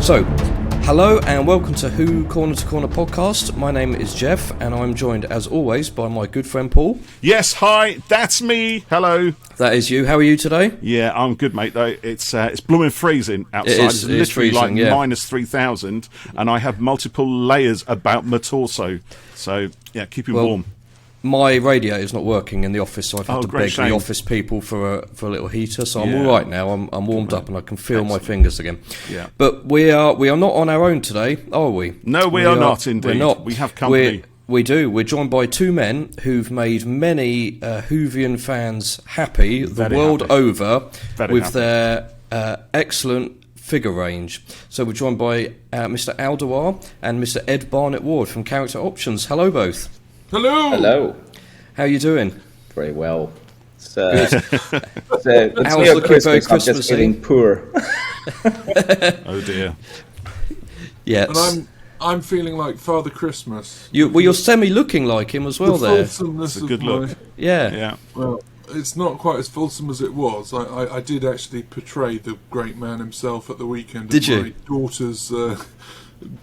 So, hello and welcome to Who Corner to Corner podcast. My name is Jeff and I'm joined as always by my good friend Paul. Yes, hi, that's me. Hello. That is you. How are you today? Yeah, I'm good, mate, though. It's blooming freezing outside. It's literally freezing, like minus 3,000 and I have multiple layers about my torso. So, yeah, keep it warm. My radiator is not working in the office, so I've had to beg shame. the office people for a little heater. So I'm all right now. I'm warmed up and I can feel my fingers again. Yeah. But we are not on our own today, are we? No, we are not. Indeed, we're not. We have company. We do. We're joined by two men who've made many Whovian fans happy the world over with their excellent figure range. So we're joined by Mr. Dewar and Mr. Ed Barnett-Ward from Character Options. Hello, both. Hello. Hello. How are you doing? Very well. It's How's near Christmas. I'm just feeling poor. Oh dear. Yes. And I'm feeling like Father Christmas. You're semi-looking like him as well. There. Fulsomeness That's a good look. Yeah. Well, it's not quite as fulsome as it was. I did actually portray the great man himself at the weekend. Did you? My daughter's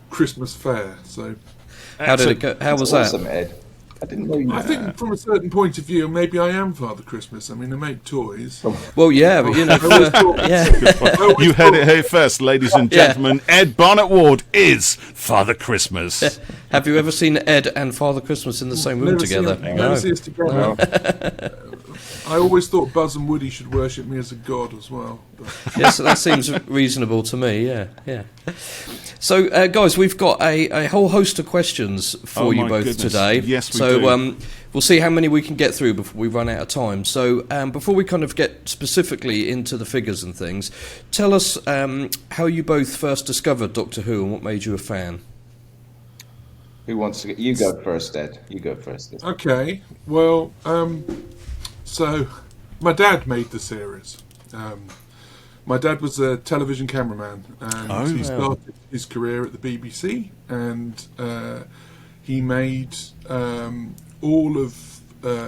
Christmas fair. So. How did it go? How was that? Awesome, Ed. I didn't know you. I think from a certain point of view, maybe I am Father Christmas. I mean, I make toys. Well, yeah, but you know, You heard it here first, ladies and gentlemen. Ed Barnett-Ward is Father Christmas. Have you ever seen Ed and Father Christmas in the same room together? Never seen us together. I always thought Buzz and Woody should worship me as a god as well. Yes, that seems reasonable to me. Yeah. So, guys, we've got a whole host of questions for you both today. Yes, we do. We'll see how many we can get through before we run out of time. So, before we kind of get specifically into the figures and things, tell us how you both first discovered Doctor Who and what made you a fan. Who wants to? You go first, Ed. You go first. Okay. Well, so my dad made the series. My dad was a television cameraman, and he started his career at the BBC, and he made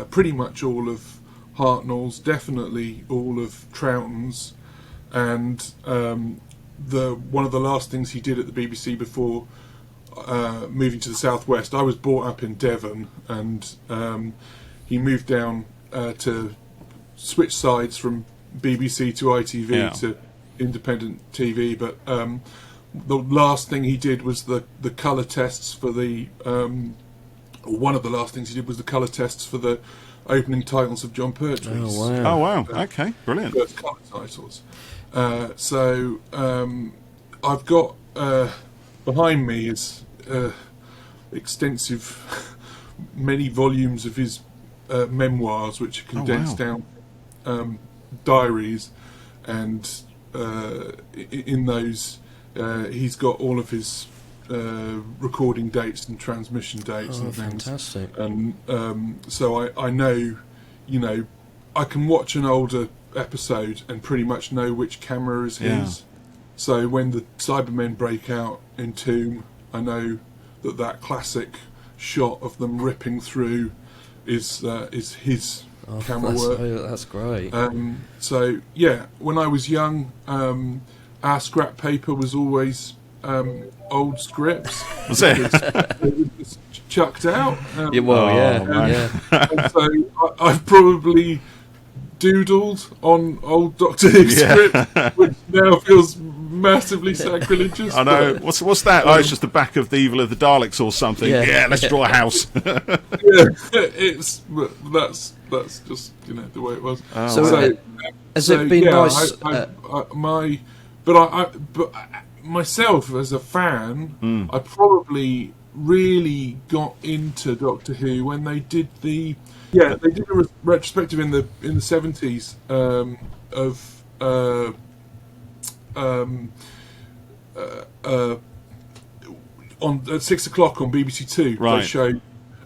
pretty much all of Hartnell's, definitely all of Troughton's, and one of the last things he did at the BBC before moving to the southwest. I was brought up in Devon, and he moved down to switch sides from BBC to ITV to independent TV, but the last thing he did was the colour tests for one of the last things he did was the colour tests for the opening titles of John Pertwee's. Oh wow! Okay, brilliant. First colour titles. So I've got behind me is extensive, many volumes of his memoirs, which are condensed down diaries, and in those he's got all of his recording dates and transmission dates and things. Fantastic. And so I know, I can watch an older episode and pretty much know which camera is his. So when the Cybermen break out in Tomb, I know that classic shot of them ripping through is his camera work. That's great. So yeah, when I was young, our scrap paper was always old scripts. Was it? It was just chucked out. And so I've probably doodled on old Doctor Who script, which now feels massively sacrilegious. I know. What's that? It's just the back of the Evil of the Daleks or something. Yeah, let's draw a house. That's just the way it was. Has it been nice? But myself as a fan, I probably really got into Doctor Who when they did they did a retrospective in the 70s of at 6 o'clock on BBC Two. Right. They showed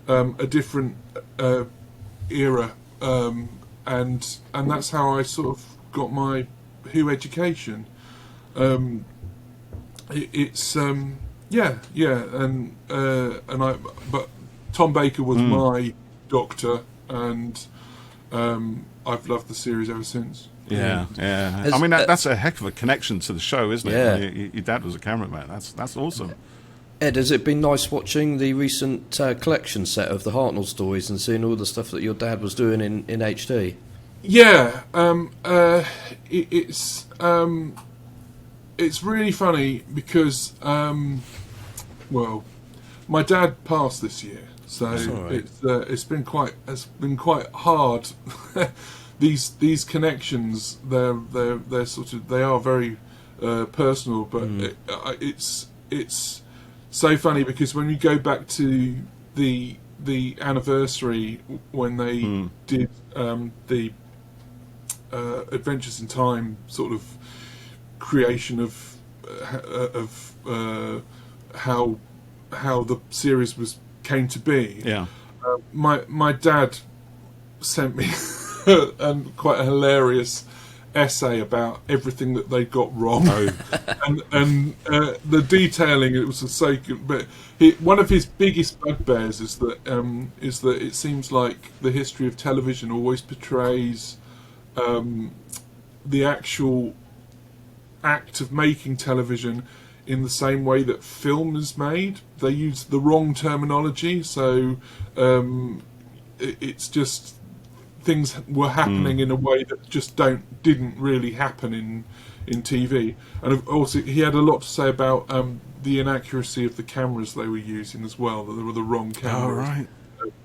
a different era, and that's how I sort of got my Who education. But Tom Baker was my doctor, and I've loved the series ever since. Yeah. I mean, that's a heck of a connection to the show, isn't it? Yeah. Your dad was a cameraman. That's awesome. Ed, has it been nice watching the recent collection set of the Hartnell stories and seeing all the stuff that your dad was doing in HD? Yeah, it's really funny because well, my dad passed this year, so it's been quite hard. These connections, they're sort of, they are very personal, but it's so funny because when you go back to the anniversary when they did the Adventures in Time sort of creation of how the series came to be. Yeah. My dad sent me quite a hilarious essay about everything that they got wrong, and the detailing. It was so good, but one of his biggest bugbears is that it seems like the history of television always portrays the actual act of making television in the same way that film is made. They use the wrong terminology, so it's just things were happening in a way that just didn't really happen in TV. And also he had a lot to say about the inaccuracy of the cameras they were using as well, that they were the wrong cameras. Oh, right.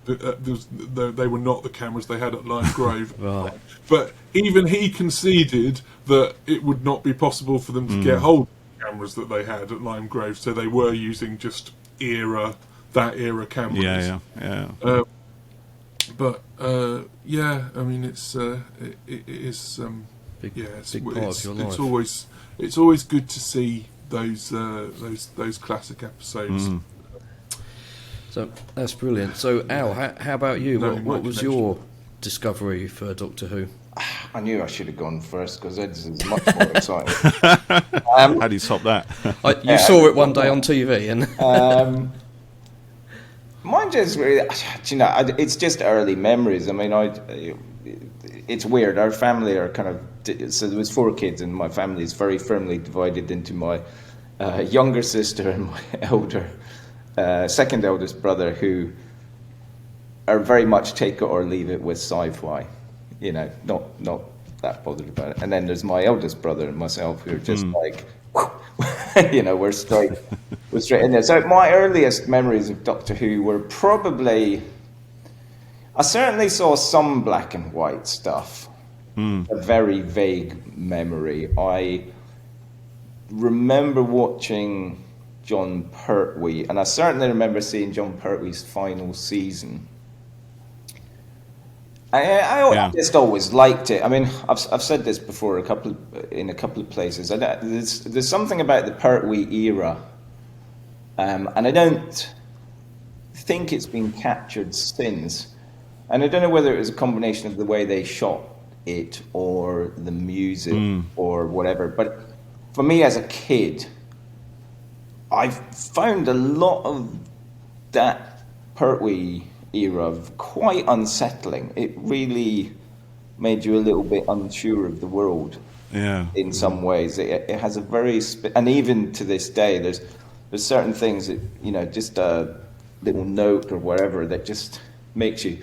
They were not the cameras they had at Lime Grove. Right. But even he conceded that it would not be possible for them to get hold of the cameras that they had at Lime Grove, so they were using just that era cameras. Yeah. But I mean, it is big part of your life. It's always good to see those classic episodes. So that's brilliant. So Al, how about you? What was your discovery for Doctor Who? I knew I should have gone first because Ed's is much more exciting. How do you top that? You saw it one day on TV, and mine just really, it's just early memories. I mean, it's weird. Our family are kind of, so there was 4 kids, and my family is very firmly divided into my younger sister and my second eldest brother, who are very much take it or leave it with sci-fi. Not that bothered about it. And then there's my eldest brother and myself, who are just like, we're straight in there. So my earliest memories of Doctor Who were probably, I certainly saw some black and white stuff. A very vague memory. I remember watching John Pertwee, and I certainly remember seeing John Pertwee's final season. I just always liked it. I mean, I've said this before in a couple of places. There's something about the Pertwee era, and I don't think it's been captured since. And I don't know whether it was a combination of the way they shot it or the music or whatever. But for me as a kid, I found a lot of that Pertwee era quite unsettling. It really made you a little bit unsure of the world. Yeah. In some ways, it has a very and even to this day, there's certain things that just a little note or whatever that just makes you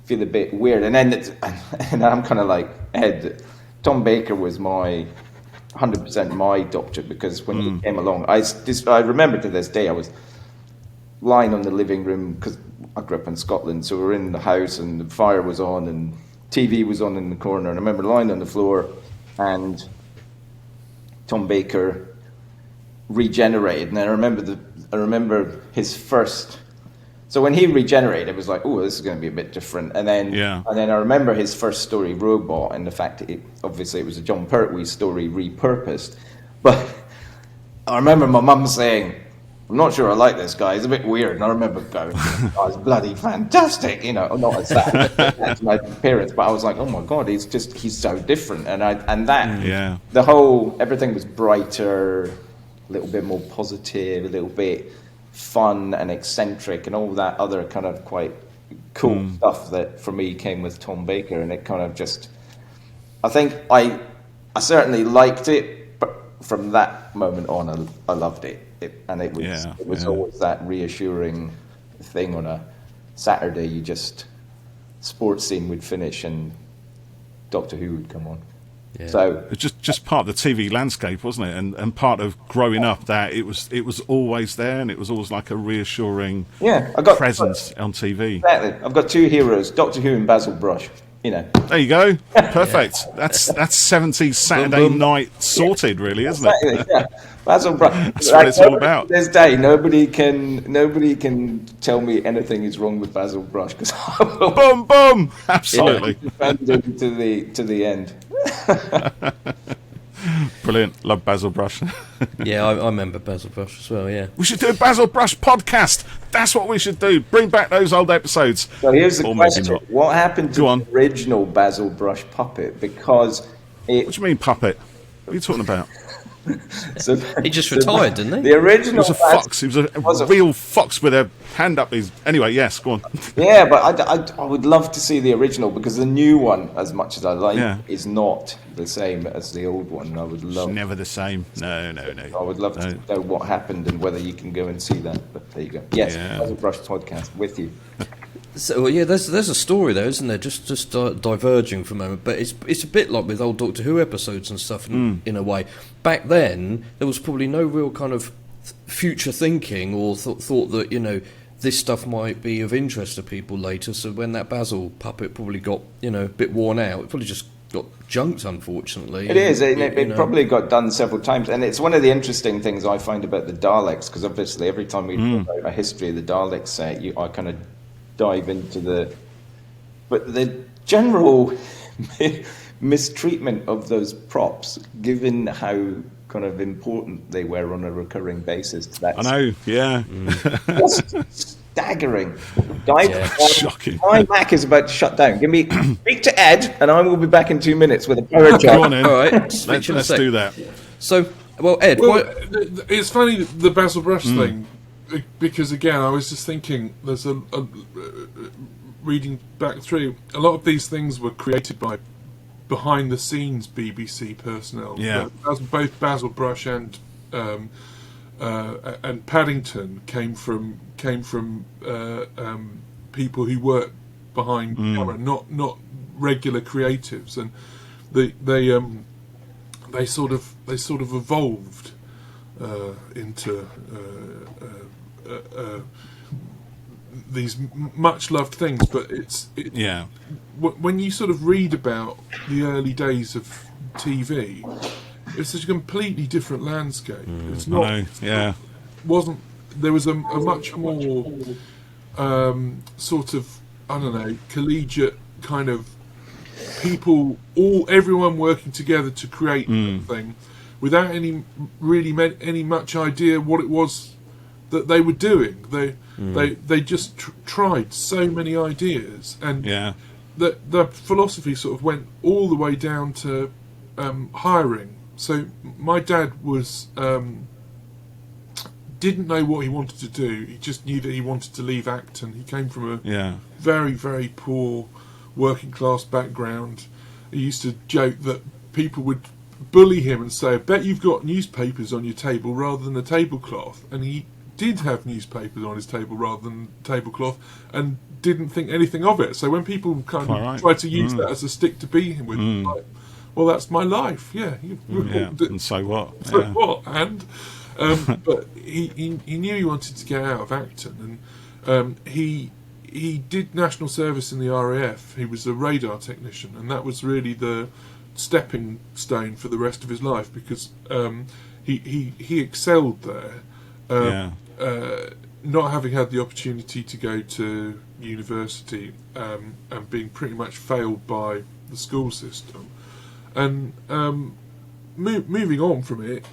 feel a bit weird. And then I'm kind of like Ed. Tom Baker was 100% my Doctor, because when he came along, I remember to this day I was lying on the living room, because I grew up in Scotland, so we were in the house and the fire was on and TV was on in the corner, and I remember lying on the floor and Tom Baker regenerated, and I remember his first. So when he regenerated, it was like, oh, this is going to be a bit different. And then I remember his first story, Robot, and the fact that obviously it was a John Pertwee story repurposed. But I remember my mum saying, I'm not sure I like this guy, he's a bit weird. And I remember going, oh, it's bloody fantastic, not as that to my parents, but I was like, oh my God, he's so different. The whole, everything was brighter, a little bit more positive, a little bit fun and eccentric, and all that other kind of quite cool stuff that for me came with Tom Baker, and it kind of just I think I certainly liked it, but from that moment on, I loved it. It was always that reassuring thing on a Saturday. Sports scene would finish and Doctor Who would come on. Yeah. So it's just part of the TV landscape, wasn't it? And part of growing up, that it was always there, and it was always like a reassuring presence on TV. Exactly. I've got two heroes, Doctor Who and Basil Brush. There you go. Perfect. That's 70s Saturday night sorted, really, isn't it? Yeah. Basil Brush. That's what it's all about. This day, nobody can tell me anything is wrong with Basil Brush, because boom, boom, absolutely. Defend him to the end. Brilliant. Love Basil Brush. Yeah, I remember Basil Brush as well, yeah. We should do a Basil Brush podcast. That's what we should do. Bring back those old episodes. So here's the question. What happened to the original Basil Brush puppet? Because what do you mean puppet? What are you talking about? So he just retired, didn't he? The original he was a fox. He was a real fox with a hand up his... Anyway, yes, go on. Yeah, but I would love to see the original, because the new one, as much as I like, is not the same as the old one. I would love... It's never the same. No. I would love to know what happened and whether you can go and see that. But there you go. Yes, Basil Brush podcast with you. So there's a story there, isn't there? Just diverging for a moment, but it's a bit like with old Doctor Who episodes and stuff in a way. Back then, there was probably no real kind of future thinking or thought that this stuff might be of interest to people later. So when that Basil puppet probably got a bit worn out, it probably just got junked, unfortunately. It is. It probably got done several times, and it's one of the interesting things I find about the Daleks, because obviously every time we do a history of the Daleks set, I kind of dive into the general mistreatment of those props, given how kind of important they were on a recurring basis. I know, yeah. Just staggering. Shocking. My Mac is about to shut down. Speak to Ed, and I will be back in 2 minutes with a power Go on in. All right, let's do that. So, Ed, it's funny, the Basil Brush thing, because again, I was just thinking, there's a reading back through, a lot of these things were created by behind the scenes BBC personnel. Yeah. Both Basil Brush and Paddington came from people who work behind camera, not regular creatives, and they sort of evolved into these much loved things. But when you sort of read about the early days of TV, it's a completely different landscape. It's not. Wasn't there was a much more sort of, I don't know, collegiate kind of people, everyone working together to create something without any much idea what it was that they were doing. They just tried so many ideas, and the philosophy sort of went all the way down to hiring. So my dad was didn't know what he wanted to do. He just knew that he wanted to leave Acton. He came from a very, very poor working class background. He used to joke that people would bully him and say, "I bet you've got newspapers on your table rather than a tablecloth." And he did have newspapers on his table rather than tablecloth, and didn't think anything of it. So when people kind of tried to use that as a stick to beat him with, like, well, that's my life. And so what? So what? And but he knew he wanted to get out of Acton, and he did national service in the RAF. He was a radar technician, and that was really the stepping stone for the rest of his life, because he excelled there. Not having had the opportunity to go to university, and being pretty much failed by the school system, and moving on from it,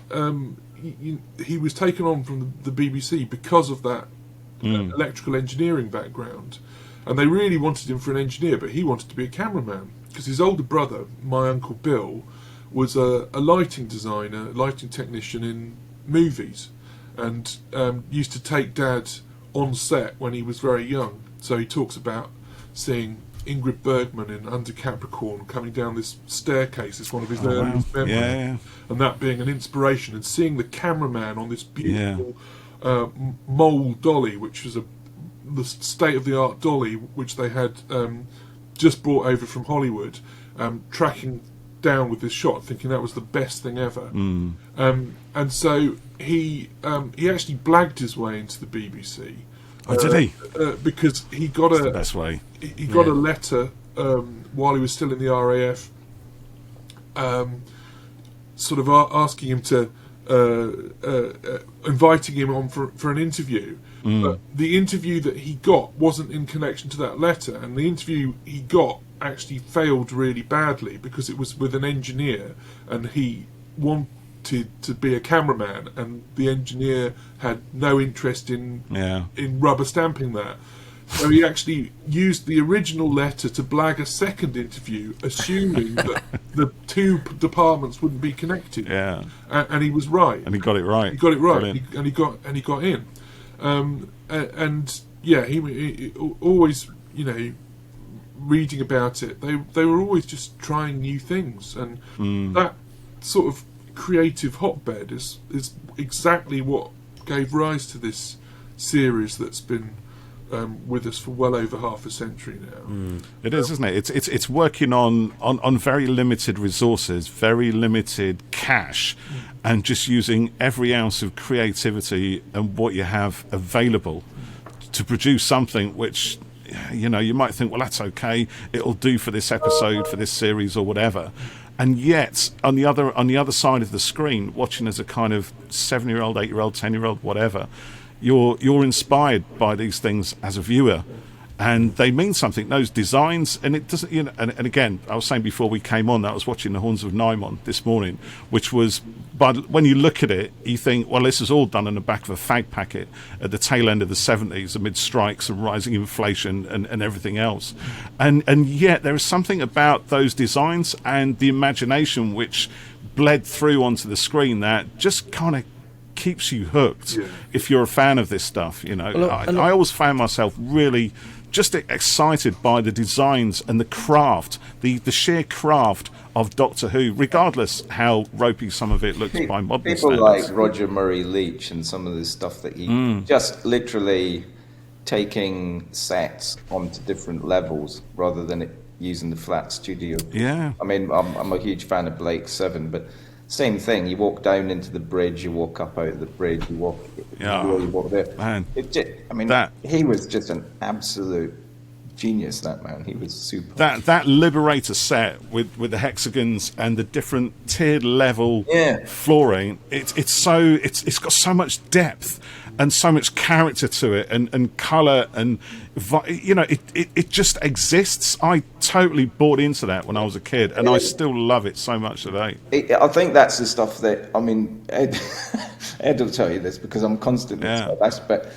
he was taken on from the BBC because of that electrical engineering background, and they really wanted him for an engineer, but he wanted to be a cameraman, because his older brother, my Uncle Bill, was a lighting designer, lighting technician in movies, and used to take Dad on set when he was very young. So he talks about seeing Ingrid Bergman in Under Capricorn coming down this staircase. It's one of his earliest memories. Yeah. And that being an inspiration, and seeing the cameraman on this beautiful mole dolly, which was the state-of-the-art dolly which they had just brought over from Hollywood, tracking down with this shot, thinking that was the best thing ever. And so he actually blagged his way into the BBC. Oh, did he? Because he got That's the best way. He got a letter while he was still in the RAF, sort of asking him to, inviting him on for an interview. But the interview that he got wasn't in connection to that letter, and the interview he got actually failed really badly because it was with an engineer, and he wanted to be a cameraman, and the engineer had no interest in rubber stamping that. So he actually used the original letter to blag a second interview, assuming that the two departments wouldn't be connected. Yeah, and he was right. And he got it right. He got it right, Brilliant. and he got in. And yeah, he always, reading about it, they were always just trying new things, and that sort of creative hotbed is exactly what gave rise to this series that's been with us for well over half a century now. It is, isn't it? It's working on very limited resources, very limited cash, and just using every ounce of creativity and what you have available to produce something which, you might think, well, that's okay, it'll do for this episode, for this series, or whatever. And yet, on the other side of the screen, watching as a kind of 7-year-old, 8-year-old, 10-year-old, whatever, you're inspired by these things as a viewer, and they mean something. Those designs, and it doesn't. And again, I was saying before we came on that I was watching the Horns of Nimon this morning, which was. But when you look at it, you think, well, this is all done in the back of a fag packet at the tail end of the 70s, amid strikes and rising inflation and everything else, and yet there is something about those designs and the imagination which bled through onto the screen that just kind of keeps you hooked if you're a fan of this stuff. I always found myself really just excited by the designs and the craft, the sheer craft of Doctor Who, regardless how ropey some of it looks by modern people standards. Like Roger Murray Leach and some of the stuff that he just literally taking sets onto different levels rather than using the flat studio. Yeah, I mean, I'm a huge fan of Blake 7, but same thing. You walk down into the bridge, you walk up out of the bridge, you walk there. Man, he was just an absolute genius. That man, he was super. That Liberator set with the hexagons and the different tiered level flooring. It's got so much depth and so much character to it, and colour, and it just exists. I totally bought into that when I was a kid, and I still love it so much today. I think that's the stuff that, I mean, Ed will tell you this because I'm constantly told this, but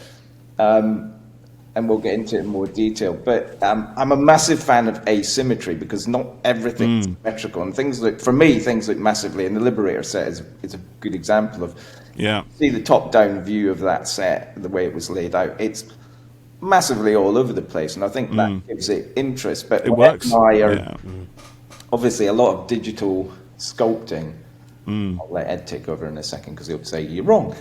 and we'll get into it in more detail, but I'm a massive fan of asymmetry because not everything's symmetrical, and things look massively, and the Liberator set is a good example of. Yeah. See the top-down view of that set, the way it was laid out. It's massively all over the place, and I think that gives it interest. But it works. Obviously, a lot of digital sculpting. I'll let Ed take over in a second because he'll say you're wrong.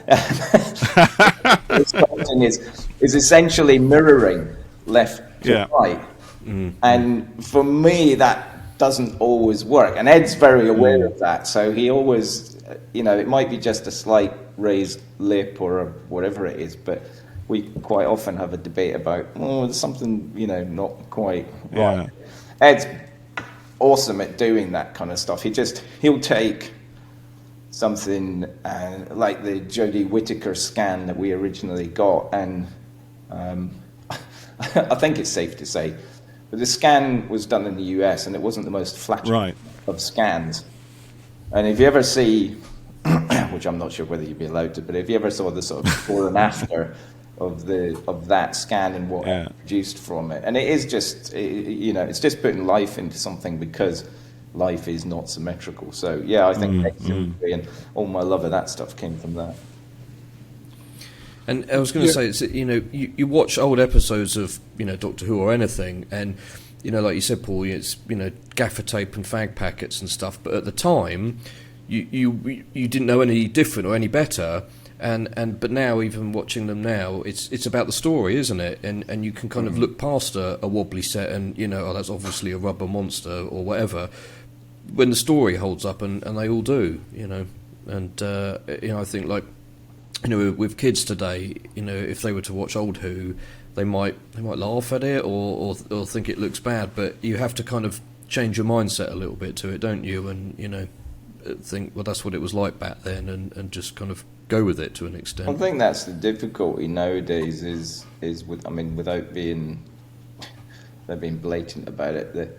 Sculpting is essentially mirroring left to right, and for me that doesn't always work. And Ed's very aware of that, so he always, it might be just a slight raised lip or whatever it is, but we quite often have a debate about, there's something, not quite right. Ed's awesome at doing that kind of stuff. He'll take something like the Jodie Whittaker scan that we originally got, and I think it's safe to say, but the scan was done in the US, and it wasn't the most flattering of scans. And if you ever see, which I'm not sure whether you'd be allowed to, but if you ever saw the sort of before and after of that scan and what produced from it, and it is just, it's just putting life into something because life is not symmetrical. So I think and all my love of that stuff came from that. And I was going to say, you watch old episodes of Doctor Who or anything, and you know, like you said, Paul, it's, you know, gaffer tape and fag packets and stuff. But at the time, you didn't know any different or any better. But now, even watching them now, it's about the story, isn't it? And you can kind of look past a wobbly set and, you know, oh, that's obviously a rubber monster or whatever, when the story holds up, and they all do, you know. And you know, I think, like, you know, with kids today, you know, if they were to watch old Who, they might laugh at it or think it looks bad. But you have to kind of change your mindset a little bit to it, don't you? And, you know, think, well, that's what it was like back then, and just kind of go with it to an extent. I think that's the difficulty nowadays is with, I mean, without being blatant about it, that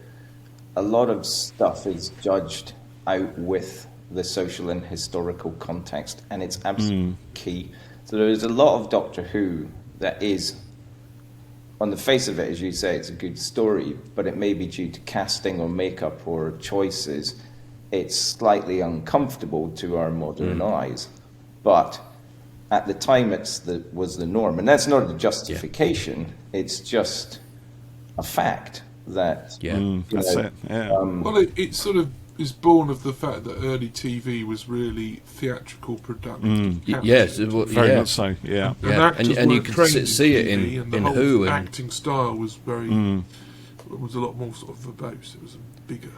a lot of stuff is judged out with the social and historical context, and it's absolutely key. So there is a lot of Doctor Who that is, on the face of it, as you say, it's a good story, but it may be due to casting or makeup or choices, it's slightly uncomfortable to our modern eyes. But at the time, was the norm, and that's not a justification. It's just a fact that. That's it. Yeah. Well, it sort of is born of the fact that early TV was really theatrical production. Yes, very much so. Yeah, and you can see it in Who, and acting style was was a lot more sort of verbose. It was bigger.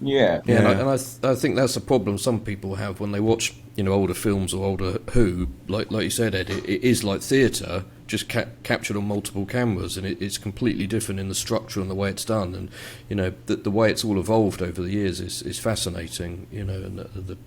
Yeah. And I think that's a problem some people have when they watch, you know, older films or older Who. Like you said, Ed, it is like theatre, just captured on multiple cameras, and it's completely different in the structure and the way it's done. And, you know, the way it's all evolved over the years is fascinating, you know, and the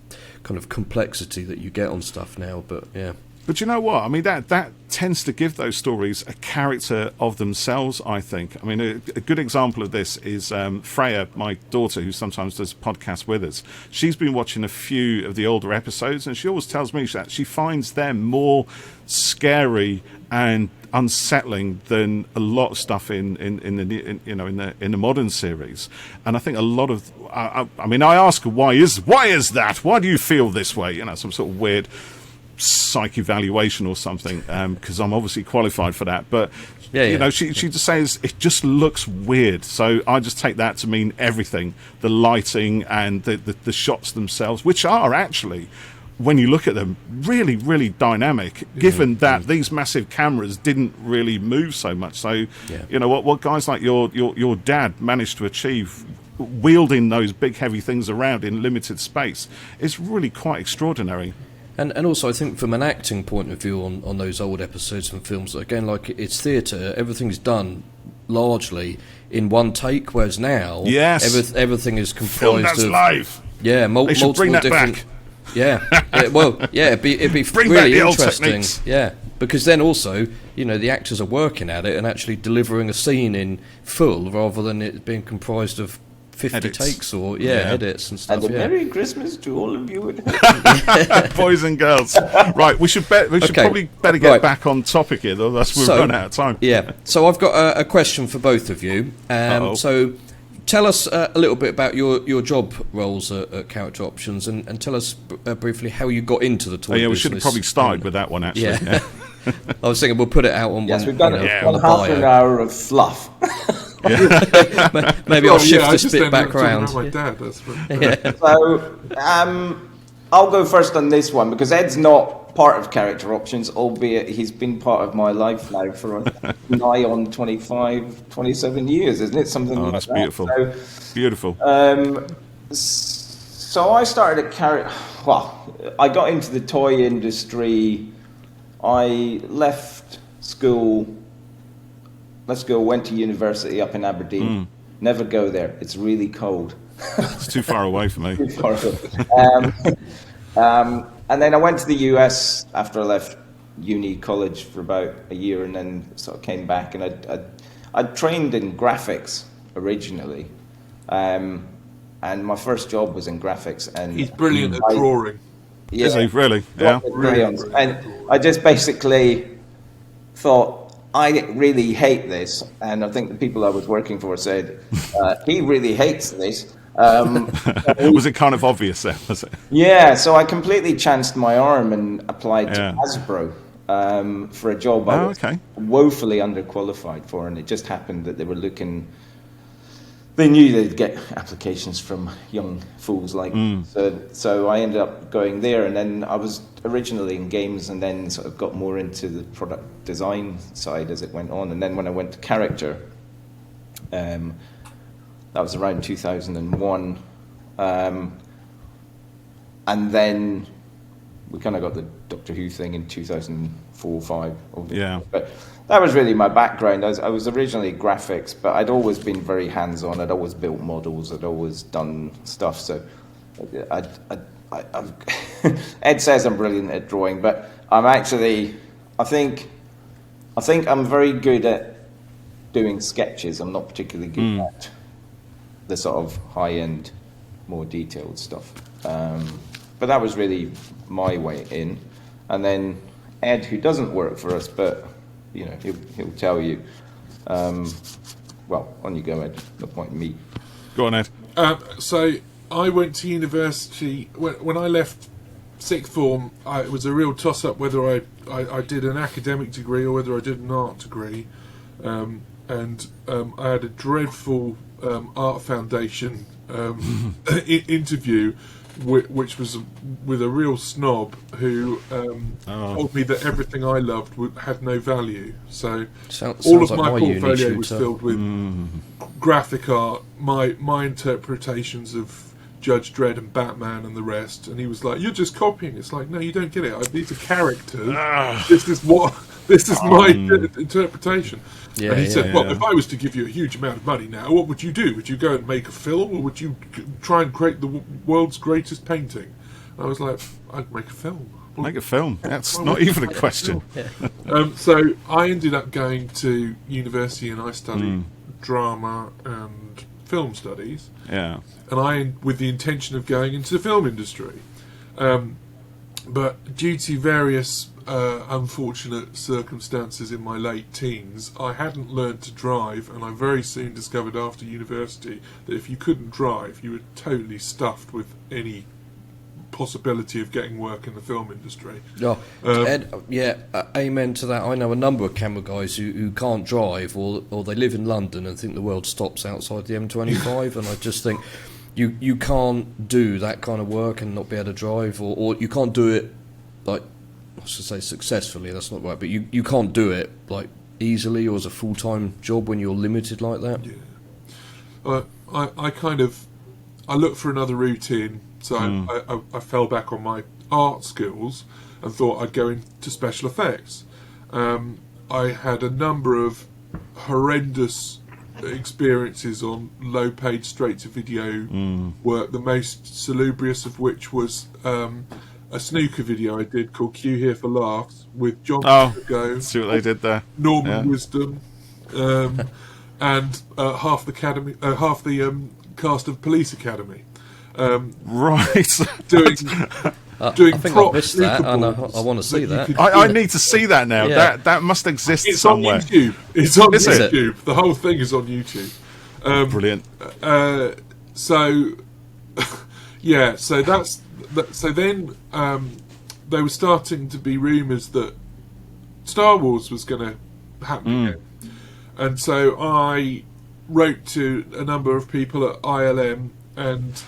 kind of complexity that you get on stuff now. But, yeah. But you know what? I mean, that tends to give those stories a character of themselves, I think. I mean, a good example of this is Freya, my daughter, who sometimes does podcasts with us. She's been watching a few of the older episodes, and she always tells me that she finds them more scary and unsettling than a lot of stuff in the modern series. And I think a lot of I mean, I ask her, why is that? Why do you feel this way? You know, some sort of weird psych evaluation or something, because I'm obviously qualified for that, but you know, she just says it just looks weird, so I just take that to mean everything, the lighting and the shots themselves, which are actually, when you look at them, really, really dynamic, given that these massive cameras didn't really move so much. So you know, what guys like your dad managed to achieve wielding those big heavy things around in limited space is really quite extraordinary. And also, I think from an acting point of view on those old episodes and films, again, like, it's theatre, everything's done largely in one take, whereas now everything is comprised of live. Multiple bring that different back. It'd be Bring really back the interesting. old techniques. Because then also, you know, the actors are working at it and actually delivering a scene in full rather than it being comprised of 50 edits. Takes or edits and stuff. And a Merry Christmas to all of you at home. Boys and girls. Right, we should probably better get back on topic here, though, else we'll run out of time. So I've got a question for both of you. So tell us a little bit about your job roles at Character Options, and tell us briefly how you got into the toy business. We should have probably started with that one, actually. I was thinking we'll put it out on one. We've got half an hour of fluff. Maybe I'll shift this bit back around. My dad, that's So I'll go first on this one, because Ed's not part of Character Options, albeit he's been part of my life now for nigh on 27 years, isn't it? Something like that's that. Beautiful. So, beautiful. So I started I got into the toy industry. I left school. Went to university up in Aberdeen. Never go there. It's really cold. It's too far away for me. Too far away. And then I went to the US after I left college for about a year, and then sort of came back, and I trained in graphics originally. And my first job was in graphics. And he's brilliant at drawing. Yeah, is he really? Yeah. And I just basically thought, I really hate this, and I think the people I was working for said, he really hates this. Was it kind of obvious then, was it? Yeah, so I completely chanced my arm and applied to Hasbro for a job I was woefully underqualified for, and it just happened that they were looking they knew they'd get applications from young fools like me. So I ended up going there, and then I was originally in games and then sort of got more into the product design side as it went on. And then when I went to character, that was around 2001. And then we kind of got the Doctor Who thing in 2004, 5. Yeah. But that was really my background. I was originally graphics, but I'd always been very hands-on. I'd always built models. I'd always done stuff. So I've Ed says I'm brilliant at drawing, but I'm actually, I think I'm very good at doing sketches. I'm not particularly good at the sort of high-end, more detailed stuff. But that was really my way in. And then Ed, who doesn't work for us, but you know, he'll tell you. Well, on you go, Ed. No point in me. Go on, Ed. So I went to university when I left sixth form. It was a real toss-up whether I did an academic degree or whether I did an art degree, and I had a dreadful art foundation interview, which was with a real snob who told me that everything I loved had no value. So all of my portfolio was filled with graphic art, my interpretations of Judge Dredd and Batman and the rest. And he was like, "You're just copying." It's like, no, you don't get it. These are characters. This is my interpretation. Yeah, and he said, well, if I was to give you a huge amount of money now, what would you do? Would you go and make a film, or would you try and create the world's greatest painting? I was like, I'd make a film. Well, make a film. That's not even a question. So I ended up going to university and I studied drama and film studies. Yeah. And with the intention of going into the film industry. But due to various unfortunate circumstances in my late teens, I hadn't learned to drive, and I very soon discovered after university that if you couldn't drive, you were totally stuffed with any possibility of getting work in the film industry. Ed, amen to that. I know a number of camera guys who can't drive, or they live in London and think the world stops outside the M25, and I just think you can't do that kind of work and not be able to drive, or you can't do it, like, I should say successfully, that's not right, but you can't do it like easily or as a full-time job when you're limited like that. I looked for another route in, so I fell back on my art skills and thought I'd go into special effects. I had a number of horrendous experiences on low-paid straight-to-video work, the most salubrious of which was a snooker video I did called Q Here for Laughs with John Go. See what they did there. Norman Wisdom, and half the cast of Police Academy. Right. Doing I think I missed that, and I want to see that. I need to see that now. Yeah. That must exist somewhere. It's on YouTube. It's on YouTube. The whole thing is on YouTube. Brilliant. So then there were starting to be rumours that Star Wars was going to happen again. And so I wrote to a number of people at ILM and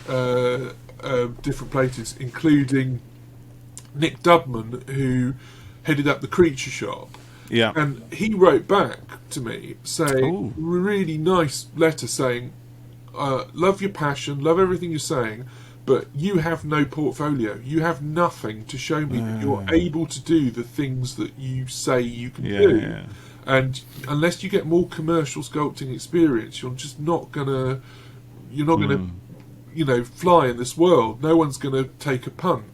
different places, including Nick Dubman, who headed up the Creature Shop. Yeah. And he wrote back to me saying, a really nice letter saying, love your passion, love everything you're saying, but you have no portfolio. You have nothing to show me that you're able to do the things that you say you can do. Yeah. And unless you get more commercial sculpting experience, you're just not gonna fly in this world. No one's gonna take a punt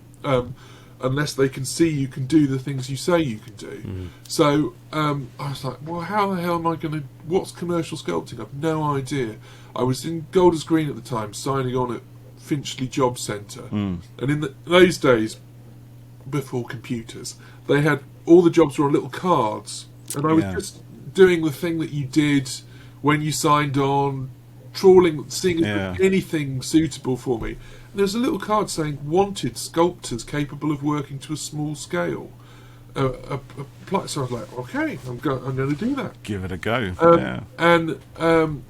unless they can see you can do the things you say you can do. So I was like, well, how the hell am I gonna? What's commercial sculpting? I've no idea. I was in Golders Green at the time, signing on at Finchley Job Centre, and in those days, before computers, they had all the jobs were on little cards, and I was just doing the thing that you did when you signed on, trawling, seeing if there was anything suitable for me. And there's a little card saying "Wanted sculptors capable of working to a small scale," So I was like, okay, I'm going to do that. Give it a go. And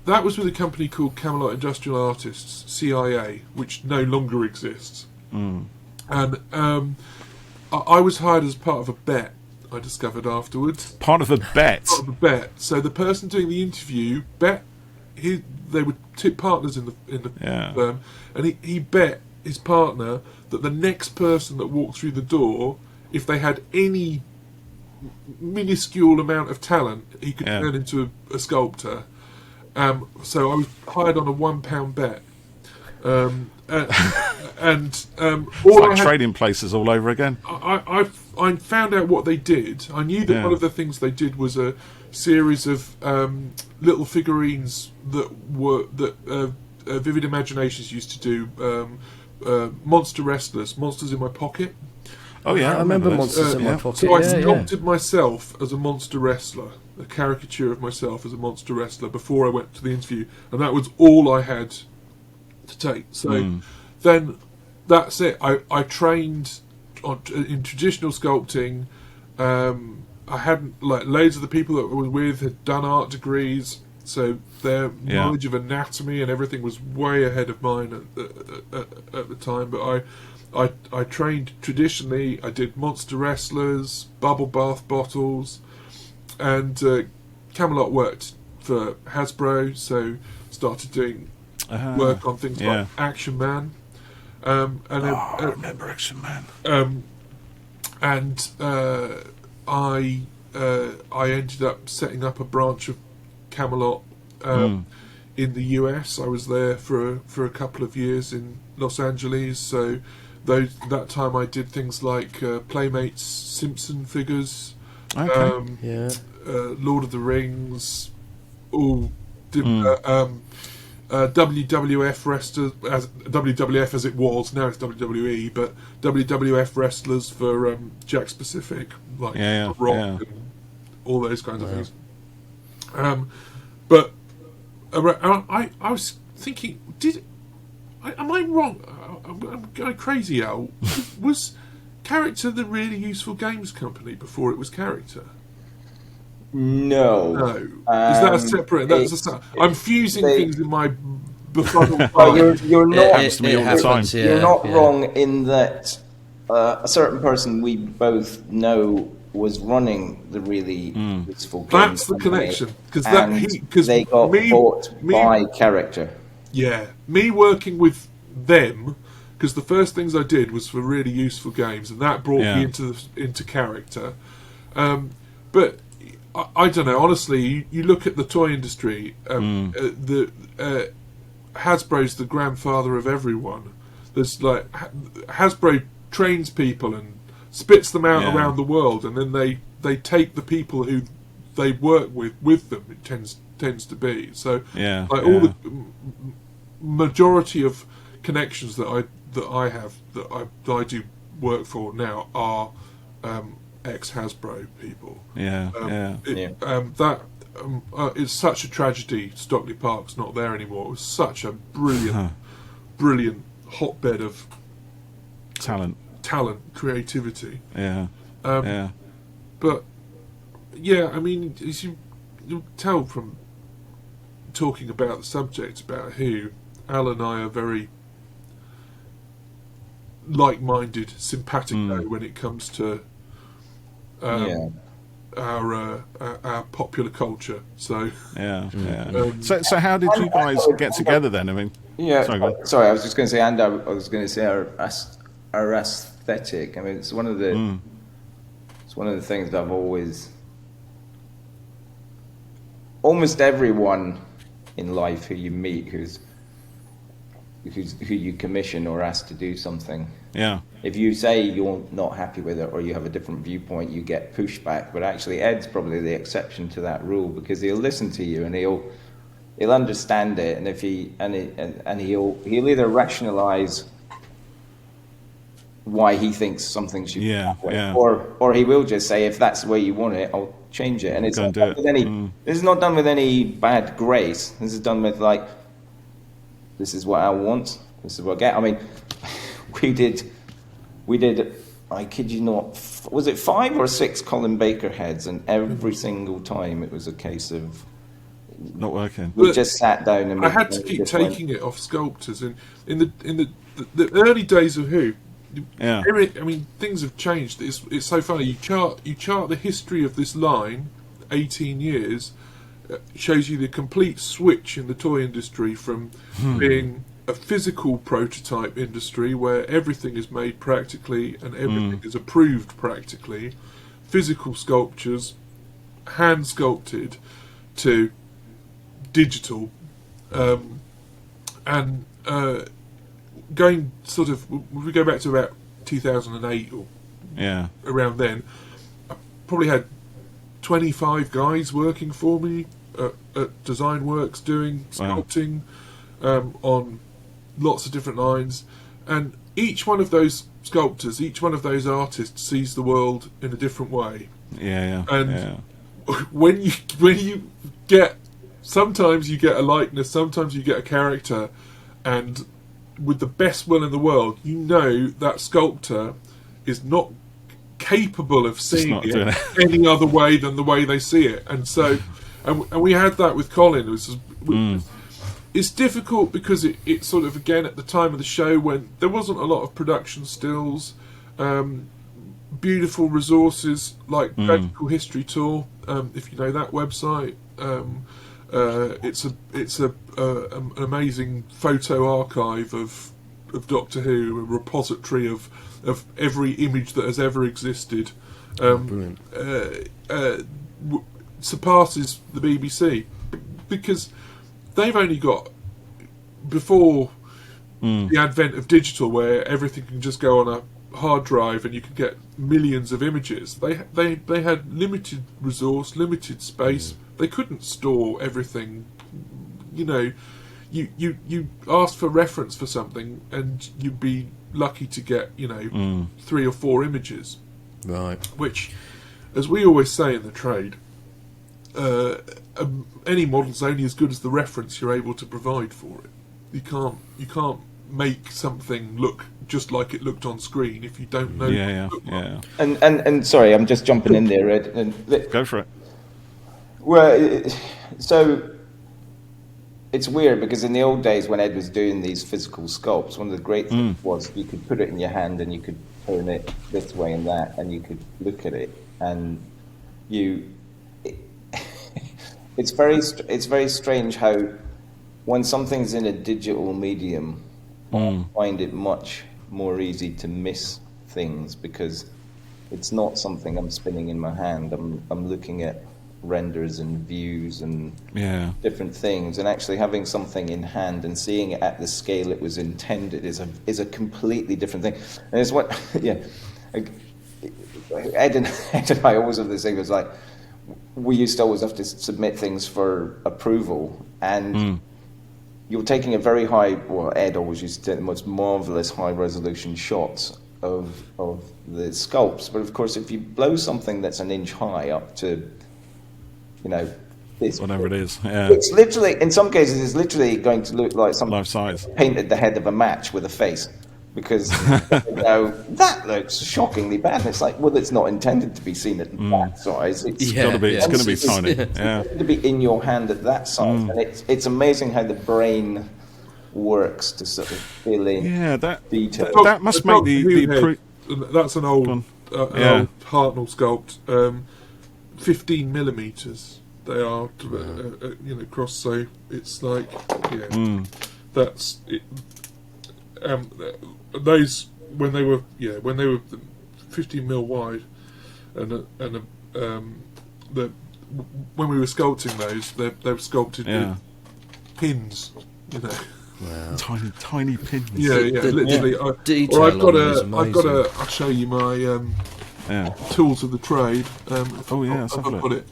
that was with a company called Camelot Industrial Artists, CIA, which no longer exists. And I was hired as part of a bet, I discovered afterwards. Part of a bet? Part of a bet. So the person doing the interview they were two partners in the firm, and he bet his partner that the next person that walked through the door, if they had any minuscule amount of talent, he could turn into a sculptor. So I was hired on a £1 bet. All like trading places all over again. I found out what they did. I knew that one of the things they did was a series of little figurines that Vivid Imaginations used to do. Monster wrestlers, Monsters in My Pocket. Oh yeah, I remember Monsters in My Pocket. So I sculpted myself as a monster wrestler, a caricature of myself as a monster wrestler before I went to the interview, and that was all I had to take. So then that's it. I trained in traditional sculpting. I hadn't, like, loads of the people that I was with had done art degrees, so their knowledge of anatomy and everything was way ahead of mine at the time. But I trained traditionally. I did monster wrestlers, bubble bath bottles, and Camelot worked for Hasbro, so started doing work on things like Action Man. I remember Action Man. I ended up setting up a branch of Camelot in the US. I was there for a couple of years in Los Angeles. So that time I did things like Playmates Simpson figures, Lord of the Rings, WWF wrestlers, WWF as it was, now it's WWE, but WWF wrestlers for Jack's Pacific, like Rock and all those kinds of things. But I was thinking, am I wrong? I'm going crazy, Al. Was Character the Really Useful Games company before it was Character? No. Is that a separate? I'm fusing things in my befuddled mind. You're not. You're not wrong in that a certain person we both know was running the Really Useful Games. That's the connection, because they got bought by Character. Yeah, me working with them, because the first things I did was for Really Useful Games, and that brought me into Character. But I don't know. Honestly, you look at the toy industry. Hasbro's the grandfather of everyone. There's like Hasbro trains people and spits them out around the world, and then they take the people who they work with them. It tends to be so. All the majority of connections that I have that I do work for now are ex-Hasbro people. It's such a tragedy Stockley Park's not there anymore. It was such a brilliant hotbed of talent, creativity. But I mean, as you tell from talking about the subject, about who Al and I are very like-minded, simpatico when it comes to our popular culture. So so how did you guys get together then? I mean, sorry, I was just going to say, and I was going to say our aesthetic. I mean, it's one of the things that I've always, almost everyone in life who you meet who you commission or ask to do something. If you say you're not happy with it or you have a different viewpoint, you get pushback. But actually, Ed's probably the exception to that rule, because he'll listen to you and he'll understand it, and if he'll either rationalize why he thinks something should be that way, or he will just say, if that's the way you want it, I'll change it. And it's not done with this is not done with any bad grace. This is done with like, this is what I want, this is what I get. I mean, we did, I kid you not, was it 5 or 6 Colin Baker heads, and every single time it was a case of not working. But we just sat down and I had to keep taking it off sculptors, and in the early days of Who, Yeah. I mean, things have changed. It's so funny. You chart the history of this line, 18 years, shows you the complete switch in the toy industry from being a physical prototype industry where everything is made practically and everything is approved practically, physical sculptures, hand sculpted, to digital, and going sort of, we go back to about 2008 or around then, I probably had 25 guys working for me at Design Works doing sculpting on lots of different lines, and each one of those sculptors, each one of those artists sees the world in a different way. When you get, sometimes you get a likeness, sometimes you get a character, and with the best will in the world, you know that sculptor is not capable of seeing it any other way than the way they see it. And so, and we had that with Colin. It's difficult because it sort of, again, at the time of the show when there wasn't a lot of production stills, beautiful resources like Magical History Tour, if you know that website. It's an amazing photo archive of Doctor Who, a repository of every image that has ever existed. Brilliant. Surpasses the BBC because they've only got, before the advent of digital, where everything can just go on a hard drive and you can get millions of images. They had limited resource, limited space. They couldn't store everything. You know, you asked for reference for something and you'd be lucky to get 3 or 4 images. Right. Which, as we always say in the trade, any model's only as good as the reference you're able to provide for it. You can't make something look just like it looked on screen if you don't know. Yeah. And sorry, I'm just jumping in there, Ed. Go for it. Well, so it's weird because in the old days when Ed was doing these physical sculpts, one of the great things was you could put it in your hand and you could turn it this way and that, and you could look at it, and it's very strange how when something's in a digital medium, I find it much more easy to miss things because it's not something I'm spinning in my hand. I'm looking at renders and views and different things, and actually having something in hand and seeing it at the scale it was intended is a completely different thing. And it's what Ed and I always have this thing. It was like we used to always have to submit things for approval, and you're taking a very high. Well, Ed always used to take the most marvelous high resolution shots of the sculpts, but of course, if you blow something that's an inch high up to this, whatever it is, it's literally, in some cases, it's literally going to look like someone life size painted the head of a match with a face, because that looks shockingly bad. And it's like, well, it's not intended to be seen at that size. It's going to be tiny. It's to be in your hand at that size, and it's amazing how the brain works to sort of fill in detail. That must make that's an old Hartnell sculpt. 15 millimeters they are, cross. So it's like, that's it. Those when they were 15 mil wide, and when we were sculpting those, they were sculpted with pins, Wow. Tiny pins. Literally. I'll show you my tools of the trade. I've got it.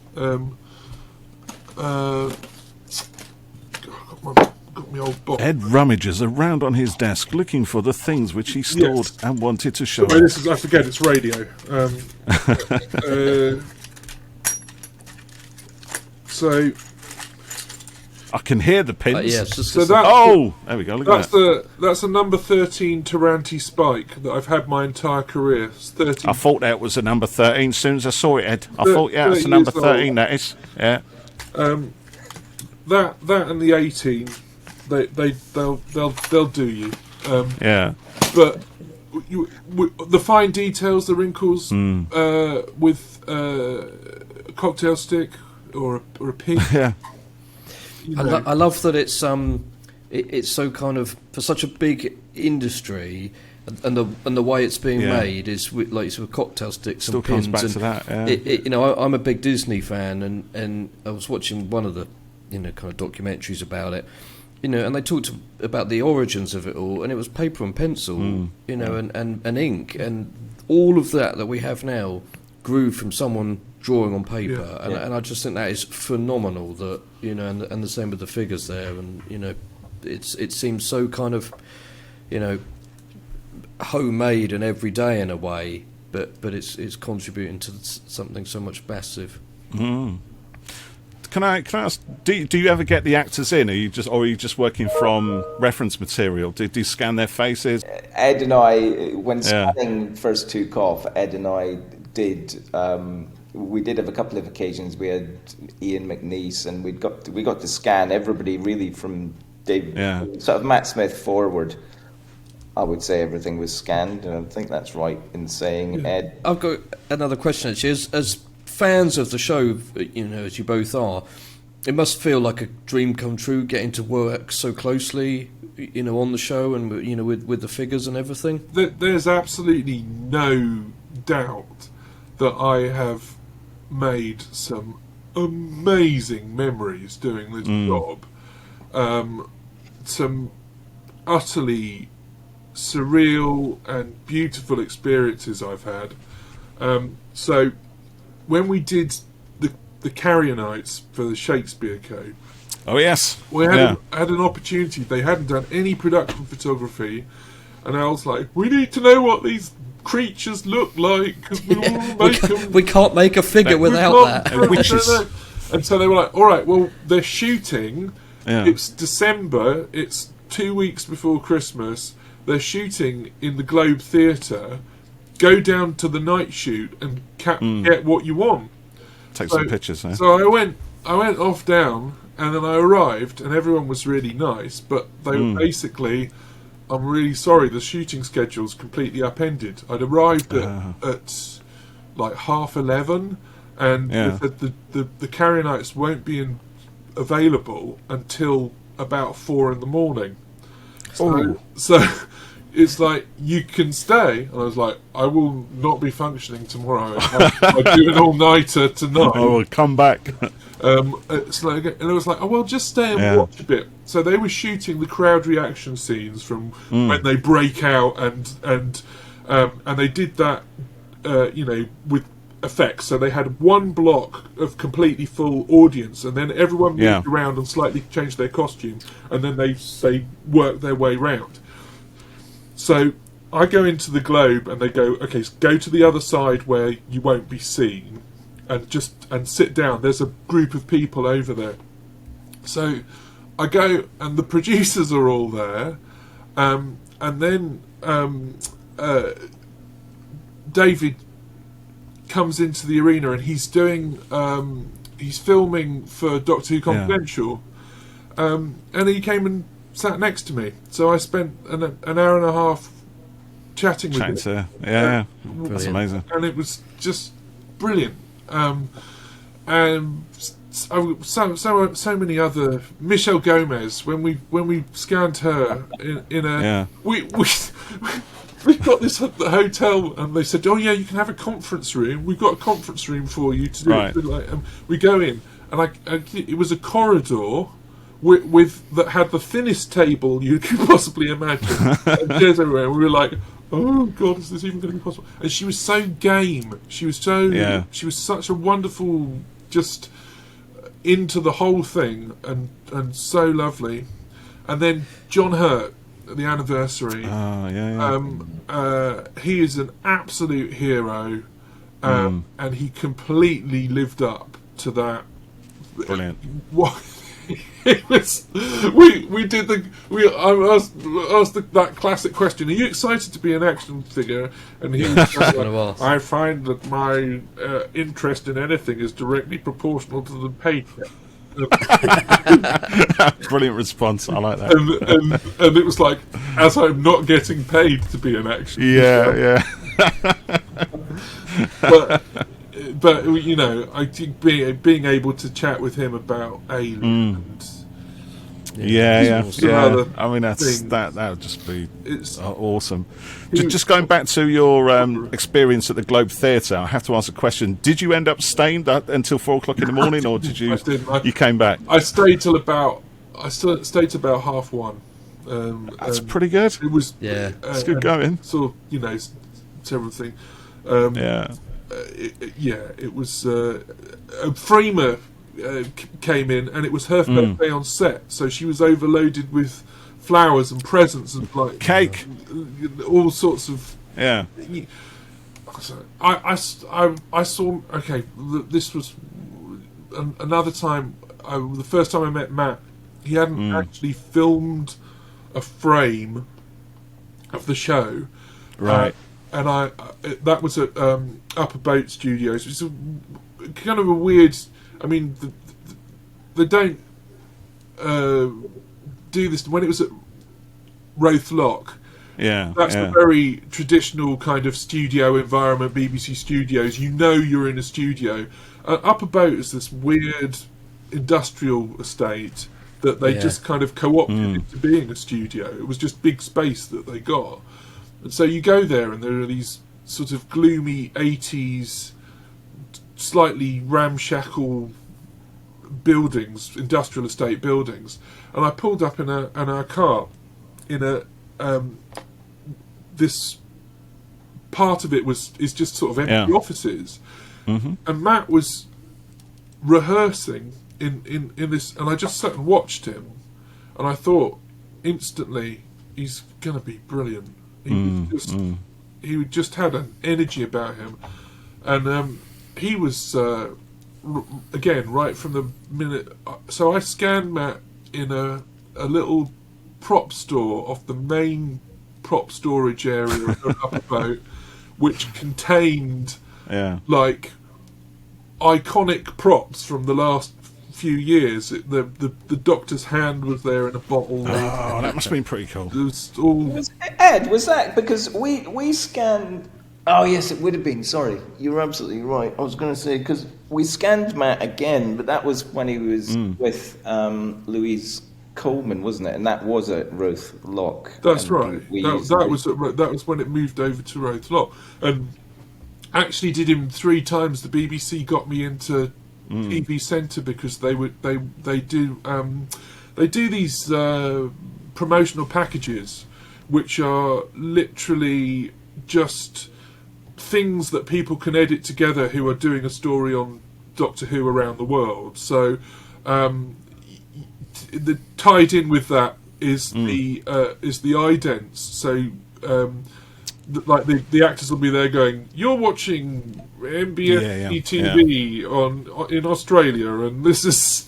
Got my old box. Ed rummages around on his desk looking for the things which he stored and wanted to show. This is, I forget, it's radio. So I can hear the pins. So there we go. Look at that. That's a number 13 Taranti Spike that I've had my entire career. It's 13. I thought that was a number 13 as soon as I saw it, Ed. I thought, it's a number 13, that is. Yeah. That and the 18, they'll do you. Yeah. But the fine details, the wrinkles with a cocktail stick or a pin. Yeah. I love that it's so kind of, for such a big industry, and the way it's being made is with, like, with cocktail sticks Still and pins. comes back and to that. Yeah. you know, I'm a big Disney fan, and I was watching one of the kind of documentaries about it. And they talked about the origins of it all, and it was paper and pencil, and ink, and all of that we have now grew from someone drawing on paper, and I just think that is phenomenal. That and the same with the figures there, and it seems so kind of homemade and everyday in a way, but it's contributing to something so much massive. Can I ask? Do you ever get the actors in? Are you just working from reference material? Do you scan their faces? Ed and I, when scanning first took off, Ed and I did. We did have a couple of occasions. We had Ian McNeice, and we got to scan everybody really from David, sort of Matt Smith forward. I would say everything was scanned, and I think that's right in saying, Ed. I've got another question actually. As fans of the show, as you both are, it must feel like a dream come true getting to work so closely, on the show and with the figures and everything. There's absolutely no doubt that I have made some amazing memories doing this job. Some utterly surreal and beautiful experiences I've had. So when we did the Carrier Nights for the Shakespeare Code, we had an opportunity. They hadn't done any production photography, and I was like, we need to know what these creatures look like, because we can't make a figure without that. Witches. And so they were like, all right, well, they're shooting. It's December. It's 2 weeks before Christmas. They're shooting in the Globe Theatre. Go down to the night shoot and get what you want. Take some pictures. So I went off down, and then I arrived, and everyone was really nice, but they were basically, I'm really sorry, the shooting schedule's completely upended. I'd arrived at like 11:30, and they said the Carrier Nights won't be available until about 4 a.m. So it's like, you can stay, and I was like, I will not be functioning tomorrow. I'll do an all-nighter tonight. I will come back. It's like, and I was like, oh well, just stay and watch a bit. So they were shooting the crowd reaction scenes from when they break out, and they did that, with effects. So they had one block of completely full audience, and then everyone moved around and slightly changed their costume, and then they worked their way round. So I go into the Globe, and they go, okay, so go to the other side where you won't be seen, and sit down. There's a group of people over there. So I go, and the producers are all there, and then David comes into the arena, and he's doing he's filming for Doctor Who Confidential, and he came and sat next to me. So I spent an hour and a half chatting with him. That's amazing, and it was just brilliant. And so many other. Michelle Gomez, when we scanned her in a we got this at the hotel, and they said, oh yeah, you can have a conference room. We've got a conference room for you to do. Right. We go in, and it was a corridor with that had the thinnest table you could possibly imagine, and chairs everywhere. And we were like, oh god, is this even going to be possible? And she was so game. She was such a wonderful, just into the whole thing, and so lovely. And then John Hurt at the anniversary. He is an absolute hero, and he completely lived up to that. Brilliant. it was. I asked that classic question: are you excited to be an action figure? And he was like, I find that my interest in anything is directly proportional to the paycheck. Brilliant response. I like that. And it was like, as I'm not getting paid to be an action figure. But you know, I think being able to chat with him about Alien yeah. I mean, that would just be awesome. Just going back to your experience at the Globe Theatre, I have to ask a question. Did you end up staying until 4 o'clock in the morning, or did you? You came back. I stayed till about. Stayed till about 1:30. That's pretty good. It was. It's good going. So you know, several things. It was a framer came in, and it was her birthday on set, so she was overloaded with flowers and presents and like cake, all sorts of. Yeah. I saw. Okay, this was another time. The first time I met Matt, he hadn't actually filmed a frame of the show, right? And that was at Upper Boat Studios. It's kind of a weird. I mean, they don't do this when it was at Roath Lock. Yeah, that's a very traditional kind of studio environment. BBC Studios, you know, you're in a studio. Upper Boat is this weird industrial estate that they just kind of co-opted into being a studio. It was just big space that they got. And so you go there, and there are these sort of gloomy 80s, slightly ramshackle buildings, industrial estate buildings. And I pulled up in our car in a this part of it is just sort of empty offices, and Matt was rehearsing in this, and I just sat and watched him, and I thought instantly, he's going to be brilliant. He just had an energy about him, and he was again right from the minute. So I scanned Matt in a little prop store off the main prop storage area of the Upper Boat, which contained like iconic props from the last few years. The Doctor's hand was there in a bottle. Oh, that must have been pretty cool. It was all... Ed, was that because we scanned? Oh yes, it would have been. Sorry, you're absolutely right. I was going to say because we scanned Matt again, but that was when he was with Louise Coleman, wasn't it? And that was at Roath Lock. That's right. That was when it moved over to Roath Lock, and actually did him 3 times. The BBC got me into TV Centre because they do these promotional packages, which are literally just things that people can edit together who are doing a story on Doctor Who around the world. So tied in with that is the idents. So like the actors will be there going, "You're watching MBFE TV in Australia, and this is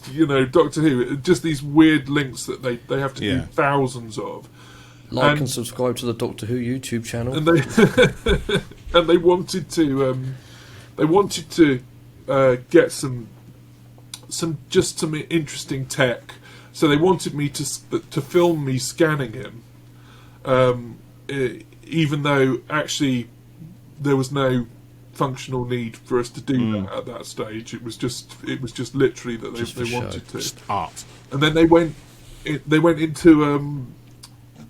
Doctor Who." Just these weird links that they have to do thousands of. Like and subscribe to the Doctor Who YouTube channel. And they wanted to get some interesting tech. So they wanted me to film me scanning him, even though actually there was no functional need for us to do that at that stage. It was just literally that they wanted to. Just art. And then they went into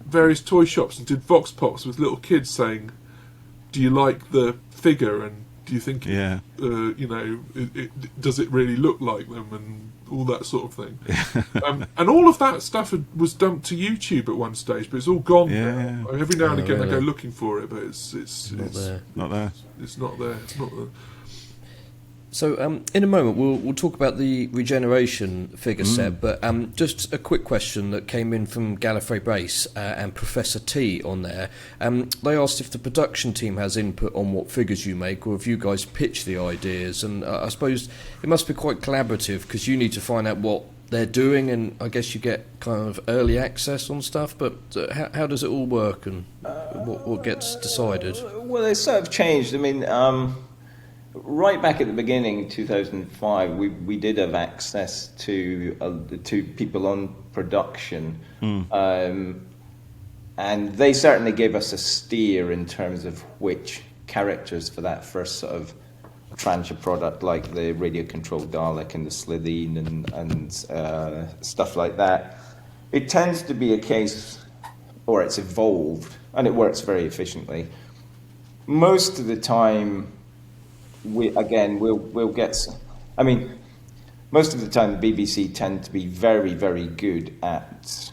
various toy shops and did vox pops with little kids saying, "Do you like the figure? And do you think does it really look like them?" And all that sort of thing. And all of that stuff was dumped to YouTube at one stage, but it's all gone now. Every now and again I go looking for it, but it's not there. It's not there. So in a moment we'll talk about the Regeneration figure set, but just a quick question that came in from Gallifrey Base and Professor T on there. They asked if the production team has input on what figures you make, or if you guys pitch the ideas, and I suppose it must be quite collaborative because you need to find out what they're doing, and I guess you get kind of early access on stuff, but how does it all work, and what gets decided? Well, it's sort of changed. I mean, right back at the beginning, 2005, we did have access to the two people on production, and they certainly gave us a steer in terms of which characters for that first sort of tranche of product, like the radio-controlled Dalek and the Slitheen and stuff like that. It tends to be a case, or it's evolved, and it works very efficiently. Most of the time, we'll get. I mean, most of the time, the BBC tend to be very, very good at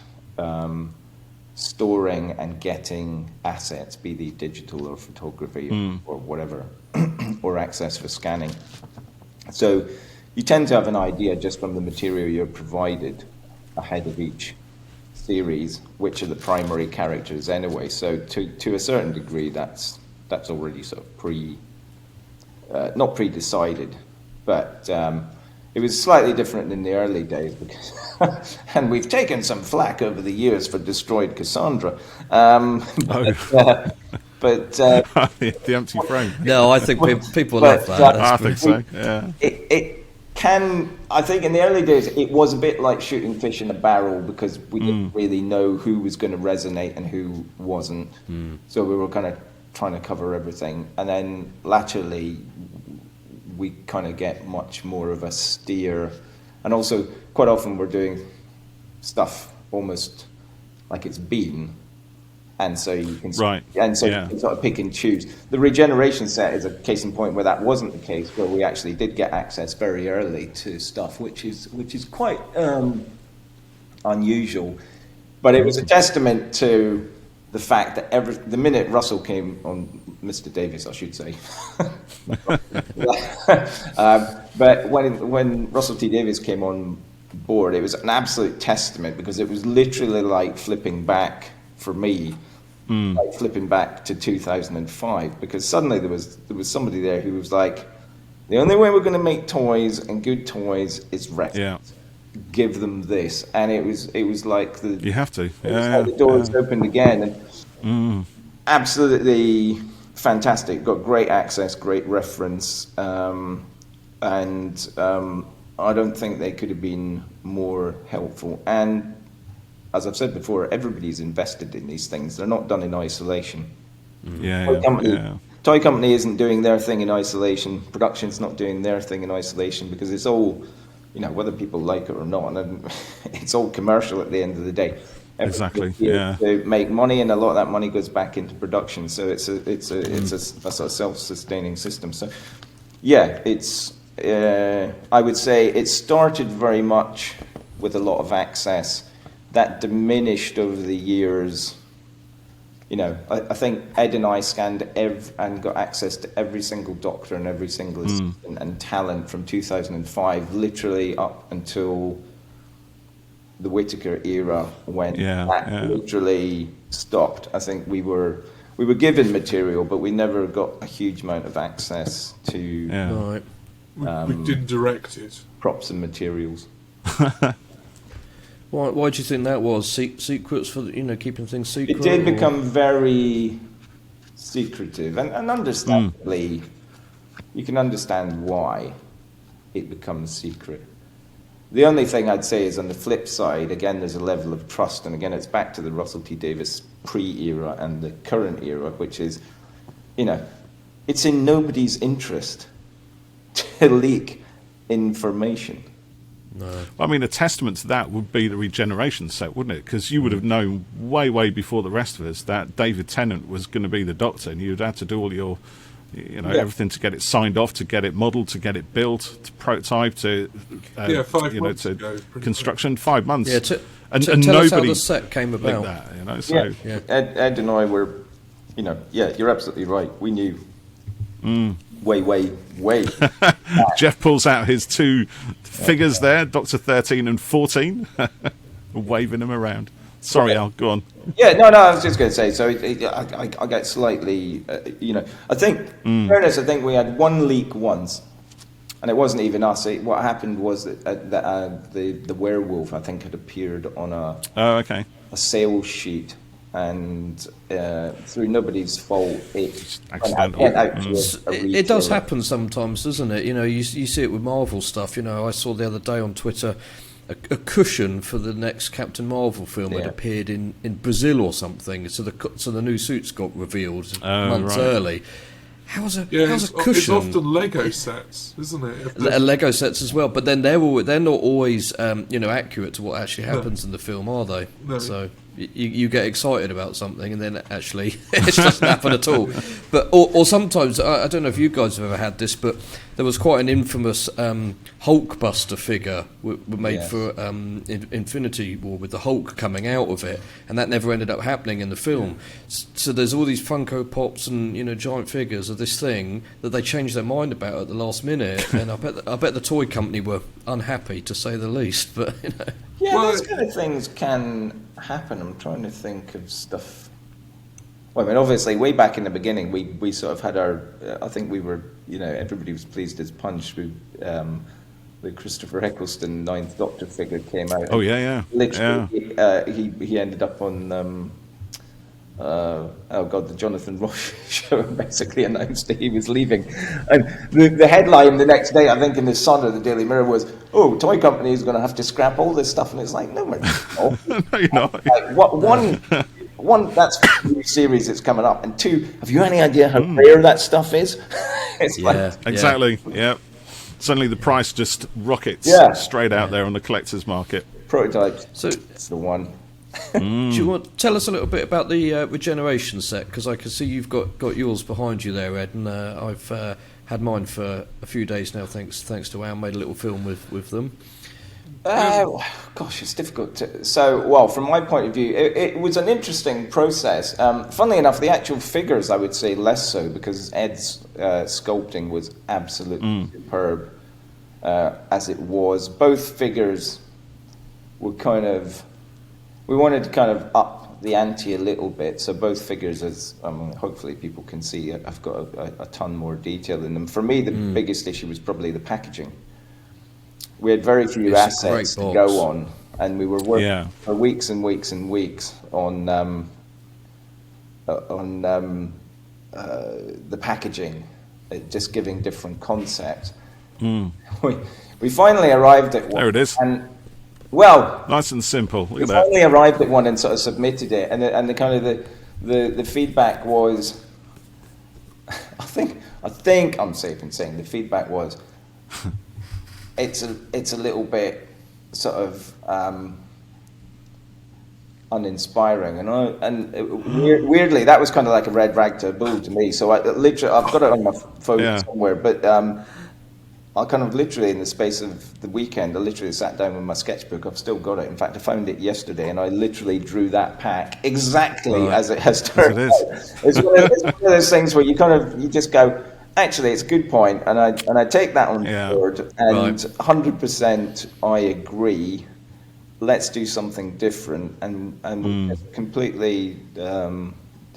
storing and getting assets, be they digital or photography or whatever, or access for scanning. So you tend to have an idea just from the material you're provided ahead of each series, which are the primary characters anyway. So to a certain degree, that's already sort of not pre-decided, but it was slightly different in the early days, because and we've taken some flack over the years for Destroyed Cassandra. But the empty frame. No, I think people love that. I think so. Yeah. It can. I think in the early days it was a bit like shooting fish in a barrel, because we didn't really know who was going to resonate and who wasn't. So we were kind of trying to cover everything, and then laterally we kind of get much more of a steer, and also quite often we're doing stuff almost like it's been. And so you can, you can sort of pick and choose. The Regeneration set is a case in point where that wasn't the case, where we actually did get access very early to stuff, which is quite unusual. But it was a testament to the fact that the minute Russell came on, Mr. Davis, I should say. But when Russell T. Davies came on board, it was an absolute testament, because it was literally like flipping back for me. Like flipping back to 2005, because suddenly there was somebody there who was like, the only way we're going to make toys and good toys is reference. Yeah. Give them this, and it was like you have to. Like the doors opened again, and absolutely fantastic. Got great access, great reference, and I don't think they could have been more helpful. And as I've said before, everybody's invested in these things. They're not done in isolation. Toy company isn't doing their thing in isolation. Production's not doing their thing in isolation, because it's all, whether people like it or not, and it's all commercial at the end of the day. Exactly. To make money, and a lot of that money goes back into production. So it's a sort of self-sustaining system. So it's I would say it started very much with a lot of access. That diminished over the years. I think Ed and I scanned and got access to every single Doctor and every single assistant and talent from 2005, literally up until the Whittaker era, when that literally stopped. I think we were given material, but we never got a huge amount of access to. We didn't direct it. Props and materials. Why do you think that was? Secrets for keeping things secret? It did become very secretive, and understandably, you can understand why it becomes secret. The only thing I'd say is, on the flip side, again, there's a level of trust, and again, it's back to the Russell T. Davies pre-era and the current era, which is, it's in nobody's interest to leak information. No. I mean, a testament to that would be the Regeneration set, wouldn't it? Because you would have known way before the rest of us that David Tennant was going to be the Doctor, and you'd have to do all your, everything to get it signed off, to get it modelled, to get it built, to prototype, to 5 months ago, construction. 5 months. Yeah, and tell nobody us how the set came about. That, so. Ed and I were, you're absolutely right. We knew. Way. Jeff pulls out his two figures there, Dr. 13 and 14, waving them around. Sorry, Al, go on. Yeah, no, I was just going to say, so I get slightly, I think, in fairness, I think we had one leak once, and it wasn't even us. What happened was that the werewolf, I think, had appeared on a sales sheet, and through nobody's fault, it went out to a it does happen sometimes, doesn't it? You know, you see it with Marvel stuff. You know, I saw the other day on Twitter a cushion for the next Captain Marvel film had appeared in Brazil or something, so the new suits got revealed months early. How's a cushion? It's often Lego sets, isn't it? Lego sets as well, but then they're not always accurate to what actually happens in the film, are they? No. So you get excited about something, and then actually it doesn't happen at all. But or sometimes I don't know if you guys have ever had this, but there was quite an infamous Hulkbuster figure made for Infinity War with the Hulk coming out of it, and that never ended up happening in the film. So there's all these Funko Pops and giant figures of this thing that they changed their mind about at the last minute, and I bet the toy company were unhappy, to say the least. But those kind of things can happen. I'm trying to think of stuff. Well, I mean, obviously, way back in the beginning, we sort of had our. I think we were, everybody was pleased as punch. The Christopher Eccleston Ninth Doctor figure came out. Oh yeah. Literally, he ended up on. The Jonathan Ross show basically announced that he was leaving, and the headline the next day, I think in the Sun or the Daily Mirror, was, "Oh, toy company is going to have to scrap all this stuff," and it's like, no, we're not. No, you're not. Like, one, that's a new series that's coming up, and two, have you any idea how rare that stuff is? It's exactly. Yeah. Suddenly the price just rockets straight out there on the collector's market. Prototypes. So it's the one. Do you want to tell us a little bit about the Regeneration set? Because I can see you've got yours behind you there, Ed, and I've had mine for a few days now. Thanks to Al, made a little film with them. Gosh, it's difficult. From my point of view, it was an interesting process. Funnily enough, the actual figures, I would say, less so, because Ed's sculpting was absolutely superb as it was. Both figures were we wanted to kind of up the ante a little bit. So both figures, as hopefully people can see, I've got a ton more detail in them. For me, the biggest issue was probably the packaging. We had very few assets to go on, and we were working for weeks and weeks and weeks on the packaging, just giving different concepts. We finally arrived at one. There it is. And nice and simple. We finally arrived at one and sort of submitted it, and the kind of the feedback was, I think I'm safe in saying the feedback was, it's a little bit sort of uninspiring, and weirdly that was kind of like a red rag to a bull to me. So I've got it on my phone somewhere, but I kind of literally, in the space of the weekend, I literally sat down with my sketchbook. I've still got it. In fact, I found it yesterday, and I literally drew that pack exactly as it has turned out. It's one of those things where you just go, actually, it's a good point, and I take that on board, and 100% I agree. Let's do something different, and completely.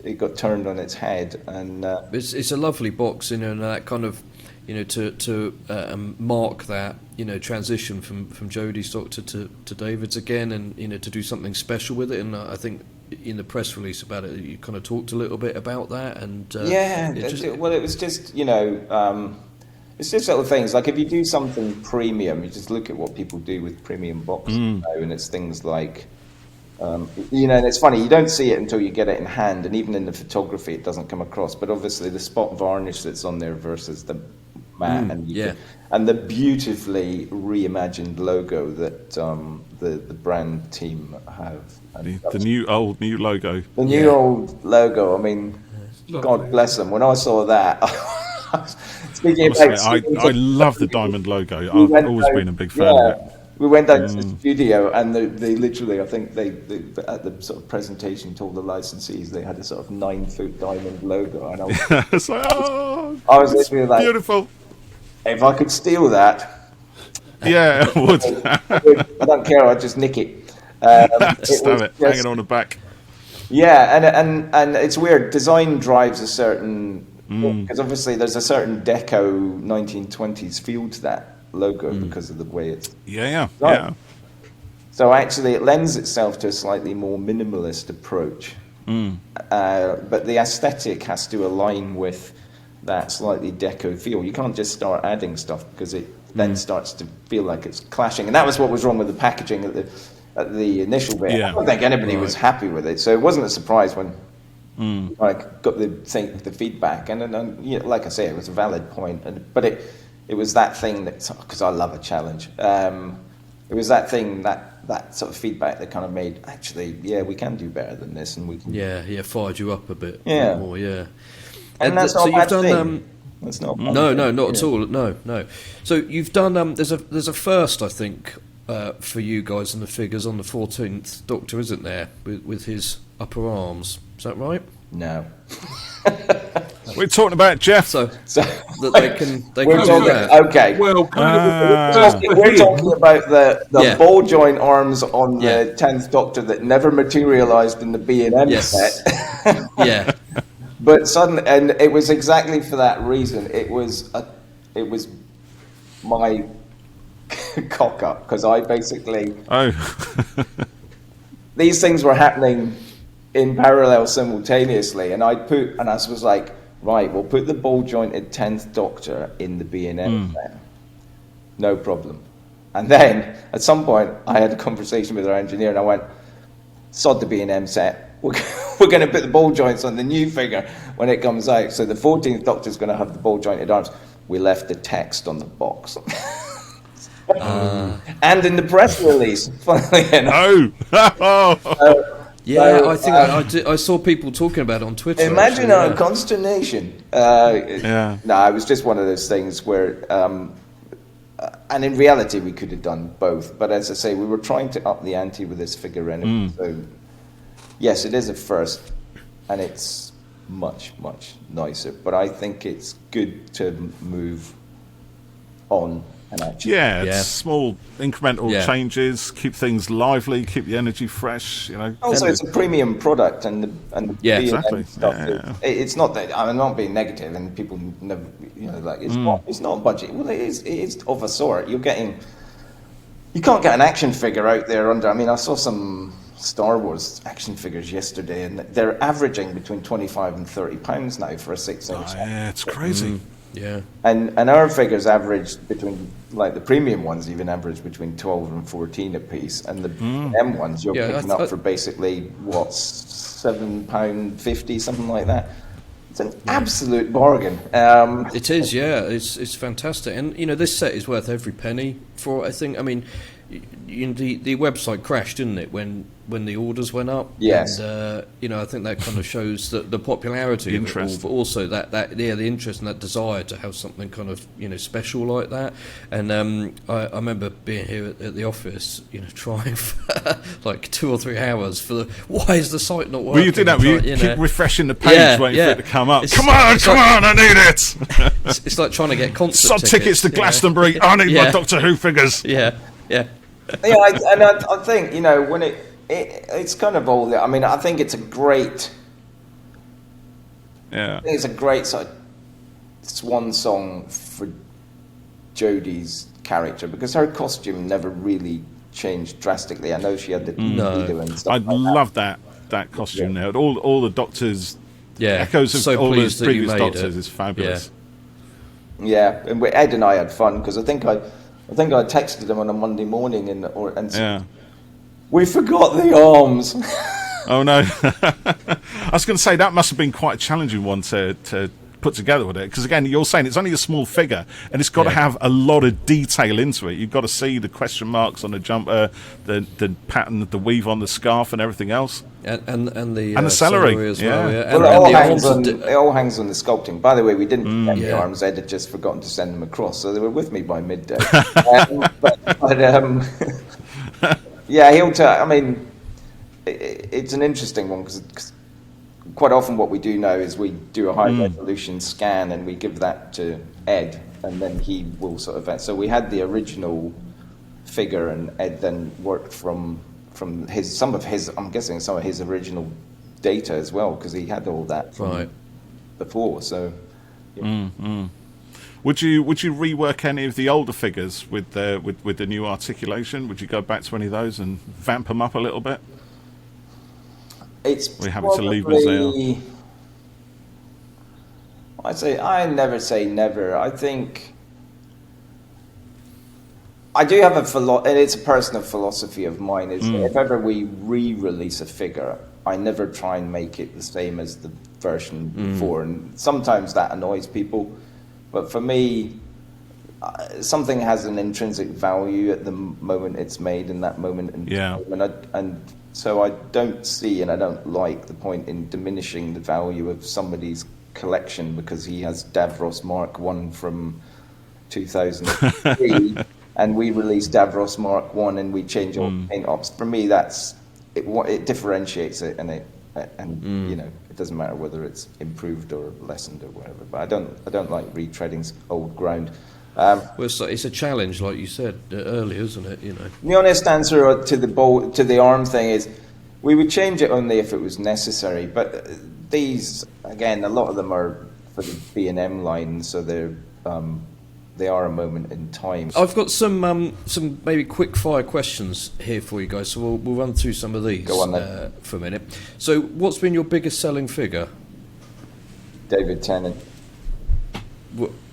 It got turned on its head, and it's a lovely box, and that kind of. To mark that, transition from Jodie's Doctor to David's again, and to do something special with it. And I think in the press release about it, you kind of talked a little bit about that. And it was just it's just little things like if you do something premium, you just look at what people do with premium boxes now, and it's things like. And it's funny, you don't see it until you get it in hand, and even in the photography it doesn't come across, but obviously the spot varnish that's on there versus the matte, and the beautifully reimagined logo that the brand team have. The new logo. The new old logo, I mean, God bless them. When I saw that, I love the diamond logo. I've always been a big fan of it. We went down to the studio, and they literally, I think they at the sort of presentation told the licensees they had a sort of 9-foot diamond logo, and I was literally like, beautiful. If I could steal that, I would. I don't care. I'd just nick it. Hanging on the back. Yeah, and it's weird. Design drives a certain Because obviously there's a certain deco 1920s feel to that logo because of the way it's done. So actually it lends itself to a slightly more minimalist approach. But the aesthetic has to align with that slightly deco feel. You can't just start adding stuff because it then starts to feel like it's clashing. And that was what was wrong with the packaging at the initial bit. I don't think anybody was happy with it. So it wasn't a surprise when I got the feedback. And then, like I say, it was a valid point. But it was that thing that, because I love a challenge, it was that thing, that sort of feedback that kind of made, actually, we can do better than this. And we can fired you up a bit more, And that's not a bad thing. That's not not at all. No. So you've done. There's a first, I think, for you guys in the figures on the 14th Doctor, isn't there, with his upper arms? Is that right? No. We're talking about Jeff, so that they can do that. Okay. Well, we're talking about the ball joint arms on the 10th Doctor that never materialised in the B&M set. But suddenly, and it was exactly for that reason. It was my cock up, because I basically these things were happening in parallel simultaneously, and I was like, right, we'll put the ball jointed 10th Doctor in the B&M set, no problem. And then at some point, I had a conversation with our engineer, and I went, sod the B&M set. We're going to put the ball joints on the new figure when it comes out. So the 14th Doctor's going to have the ball jointed arms. We left the text on the box. And in the press release, funnily enough. I think I saw people talking about it on Twitter. Imagine our consternation. No, it was just one of those things where, and in reality we could have done both. But as I say, we were trying to up the ante with this figure anyway. So yes, it is a first, and it's much, much nicer. But I think it's good to move on and actually. Small incremental changes, keep things lively, keep the energy fresh. Also, it's a premium product, and the exactly. Stuff. It's not that I'm not being negative, and people never, it's not budget. Well, it is of a sort. You can't get an action figure out there under. I mean, I saw some Star Wars action figures yesterday, and they're averaging between £25 and £30 now for a 6-inch. It's crazy. And our figures average between, like the premium ones even average between 12 and 14 a piece, and the M ones you're picking up for basically £7.50, something like that. It's an absolute bargain. It is, it's fantastic, and this set is worth every penny for it, I think. I mean, the website crashed, didn't it, when the orders went up? Yes. And I think that kind of shows the popularity of it all, but also the interest and that desire to have something kind of special like that. And I remember being here at the office, trying for like 2 or 3 hours for why is the site not working? Well, you did that. You keep refreshing the page, waiting for it to come up. Come on, I need it. It's like trying to get concert sub tickets to Glastonbury. I need my Doctor Who figures. Yeah. I think when it's kind of all. I mean, I think it's a great. I think it's a great sort of swan song for Jodie's character, because her costume never really changed drastically. I know she had the and stuff. I love that costume now. All the Doctors, echoes of all the previous Doctors is fabulous. Yeah, and Ed and I had fun, because I think I texted him on a Monday morning and said, we forgot the arms. Oh no! I was going to say that must have been quite a challenging one to put together with it, because again, you're saying it's only a small figure, and it's got to have a lot of detail into it. You've got to see the question marks on the jumper, the pattern, the weave on the scarf, and everything else. And the celery as well. It all hangs on the sculpting. By the way, we didn't get the arms. Ed had just forgotten to send them across, so they were with me by midday. He'll tell. I mean, it's an interesting one, because quite often what we do now is we do a high resolution scan, and we give that to Ed, and then he will sort of. So we had the original figure, and Ed then worked from some of his original data as well, because he had all that from before. So Would you rework any of the older figures with the new articulation? Would you go back to any of those and vamp them up a little bit? It's We're having to leave Mazelle. I never say never. I think I do have and it's a personal philosophy of mine, is if ever we re-release a figure, I never try and make it the same as the version before. And sometimes that annoys people. But for me, something has an intrinsic value at the moment it's made in that moment. And so I don't see and I don't like the point in diminishing the value of somebody's collection because he has Davros Mark 1 from 2003 and we release Davros Mark 1 and we change all the paint ops. For me, it differentiates it, and you know, it doesn't matter whether it's improved or lessened or whatever. But I don't like retreading old ground. Well, it's a challenge, like you said earlier, isn't it? You know, the honest answer to the arm thing is we would change it only if it was necessary. But these, again, a lot of them are for the B&M line, so they are a moment in time. I've got some maybe quick fire questions here for you guys, so we'll run through some of these. Go on then. For a minute. So, what's been your biggest selling figure? David Tennant.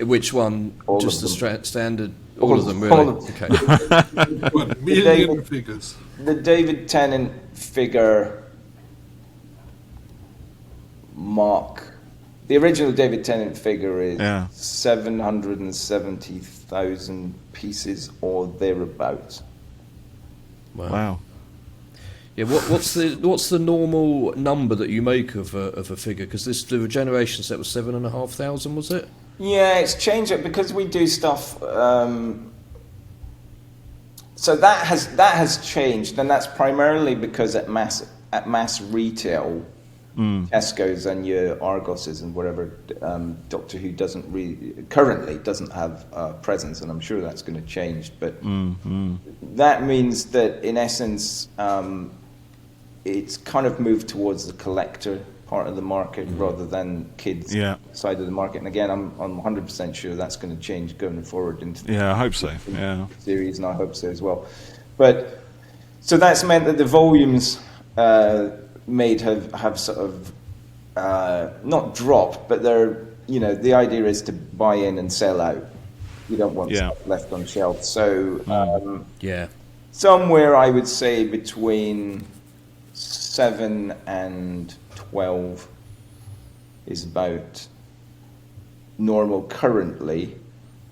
Which one? All just of the them. standard. All of them, really. All of them. Okay. 1 million figures. The David Tennant figure the original David Tennant figure is 770,000 pieces or thereabouts. Wow. Yeah, what's the normal number that you make of a figure? Because the Regeneration set was 7,500, was it? Yeah, it's changed it because we do stuff. So that has changed, and that's primarily because at mass retail, Tesco's and your Argoses and whatever, Doctor Who currently doesn't have a presence, and I'm sure that's going to change. But that means that in essence, it's kind of moved towards the collector part of the market rather than kids side of the market. And again, I'm 100% sure that's going to change going forward into the I hope so. series, and I hope so as well. But so that's meant that the volumes made have sort of not dropped, but they're, you know, the idea is to buy in and sell out. You don't want stuff left on shelf. So somewhere I would say between 7 and 12 is about normal currently.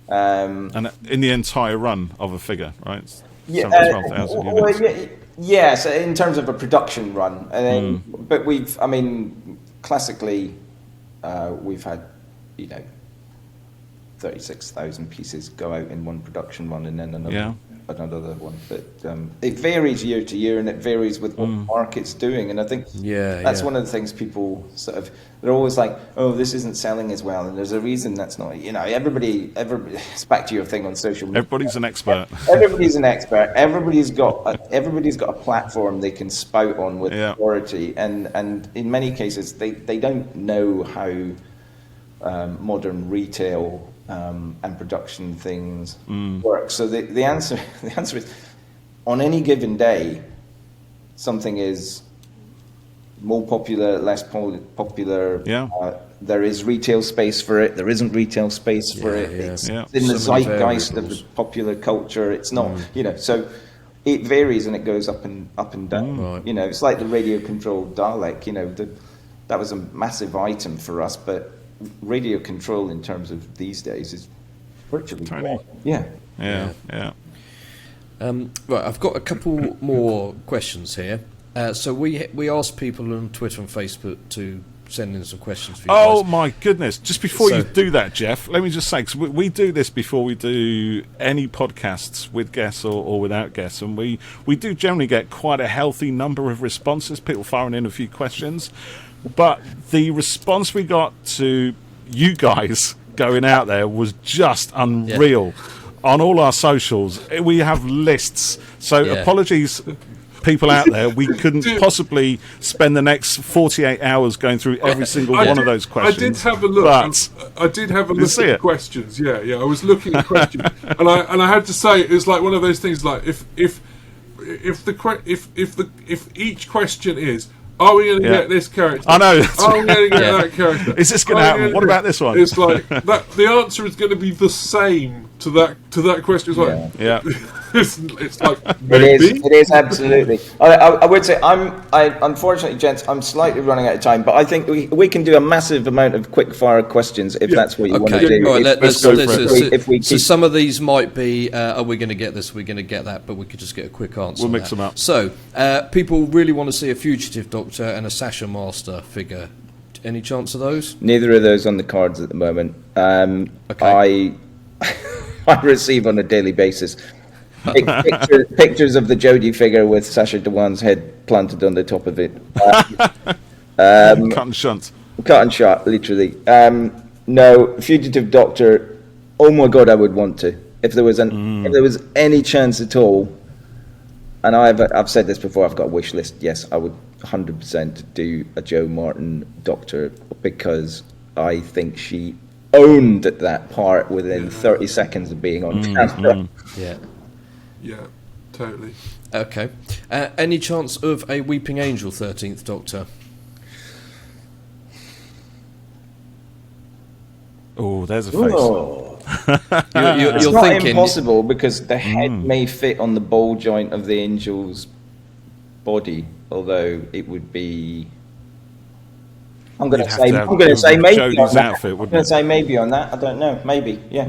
And in the entire run of a figure, right? 12,000 units. Yes, in terms of a production run. And then, but classically, we've had, 36,000 pieces go out in one production run and then another one. But it varies year to year, and it varies with what the market's doing. And I think that's one of the things people they're always like, oh, this isn't selling as well. And there's a reason that's not. Everybody, it's back to your thing on social media. Everybody's an expert. Everybody's an expert. Everybody's got a platform they can spout on with authority. And in many cases, they don't know how modern retail and production things work. So the answer is, on any given day, something is more popular, less popular. There is retail space for it. There isn't retail space for it. It's in the zeitgeist of the popular culture. It's not, So it varies and it goes up and down. Right. It's like the radio-controlled Dalek. That was a massive item for us, but radio control in terms of these days is virtually tiny. Yeah. Right, I've got a couple more questions here. So we asked people on Twitter and Facebook to send in some questions for you guys. Oh my goodness. Just before you do that, Jeff, let me just say, because we do this before we do any podcasts with guests or without guests, and we do generally get quite a healthy number of responses, people firing in a few questions. But the response we got to you guys going out there was just unreal. On all our socials, we have lists. So apologies, people out there, we couldn't possibly spend the next 48 hours going through every single one of those questions. I did have a look. I did have a look at the questions. Yeah. I was looking at questions, and I had to say it's like one of those things. Like if each question is, are we going to get this character? I know. Are we going to get that character? Is this going to happen? What about this one? It's like that. The answer is going to be the same to that question. It's like, it's like maybe. It is absolutely. I would say unfortunately, gents, I'm slightly running out of time, but I think we can do a massive amount of quick fire questions if that's what you want to do. All right, so some of these might be, are we going to get this? Are we going to get that? But we could just get a quick answer. We'll mix them up. So people really want to see a Fugitive Doctor and a Sasha Master figure. Any chance of those? Neither of those on the cards at the moment. I receive on a daily basis pictures of the Jodie figure with Sacha Dhawan's head planted on the top of it. Cut and shunt. Cut and shot, literally. No, Fugitive Doctor. Oh my God, I would want to. If there was any chance at all. And I've said this before. I've got a wish list. Yes, I would 100% do a Jo Martin Doctor, because I think she owned that part within 30 seconds of being on camera. Yeah, totally. Okay. Any chance of a Weeping Angel 13th Doctor? Oh, there's a face. It's not impossible, because the head may fit on the ball joint of the angel's body, although it would be. I'm going to say maybe on that. I'm going to say maybe on that. I don't know. Maybe, yeah.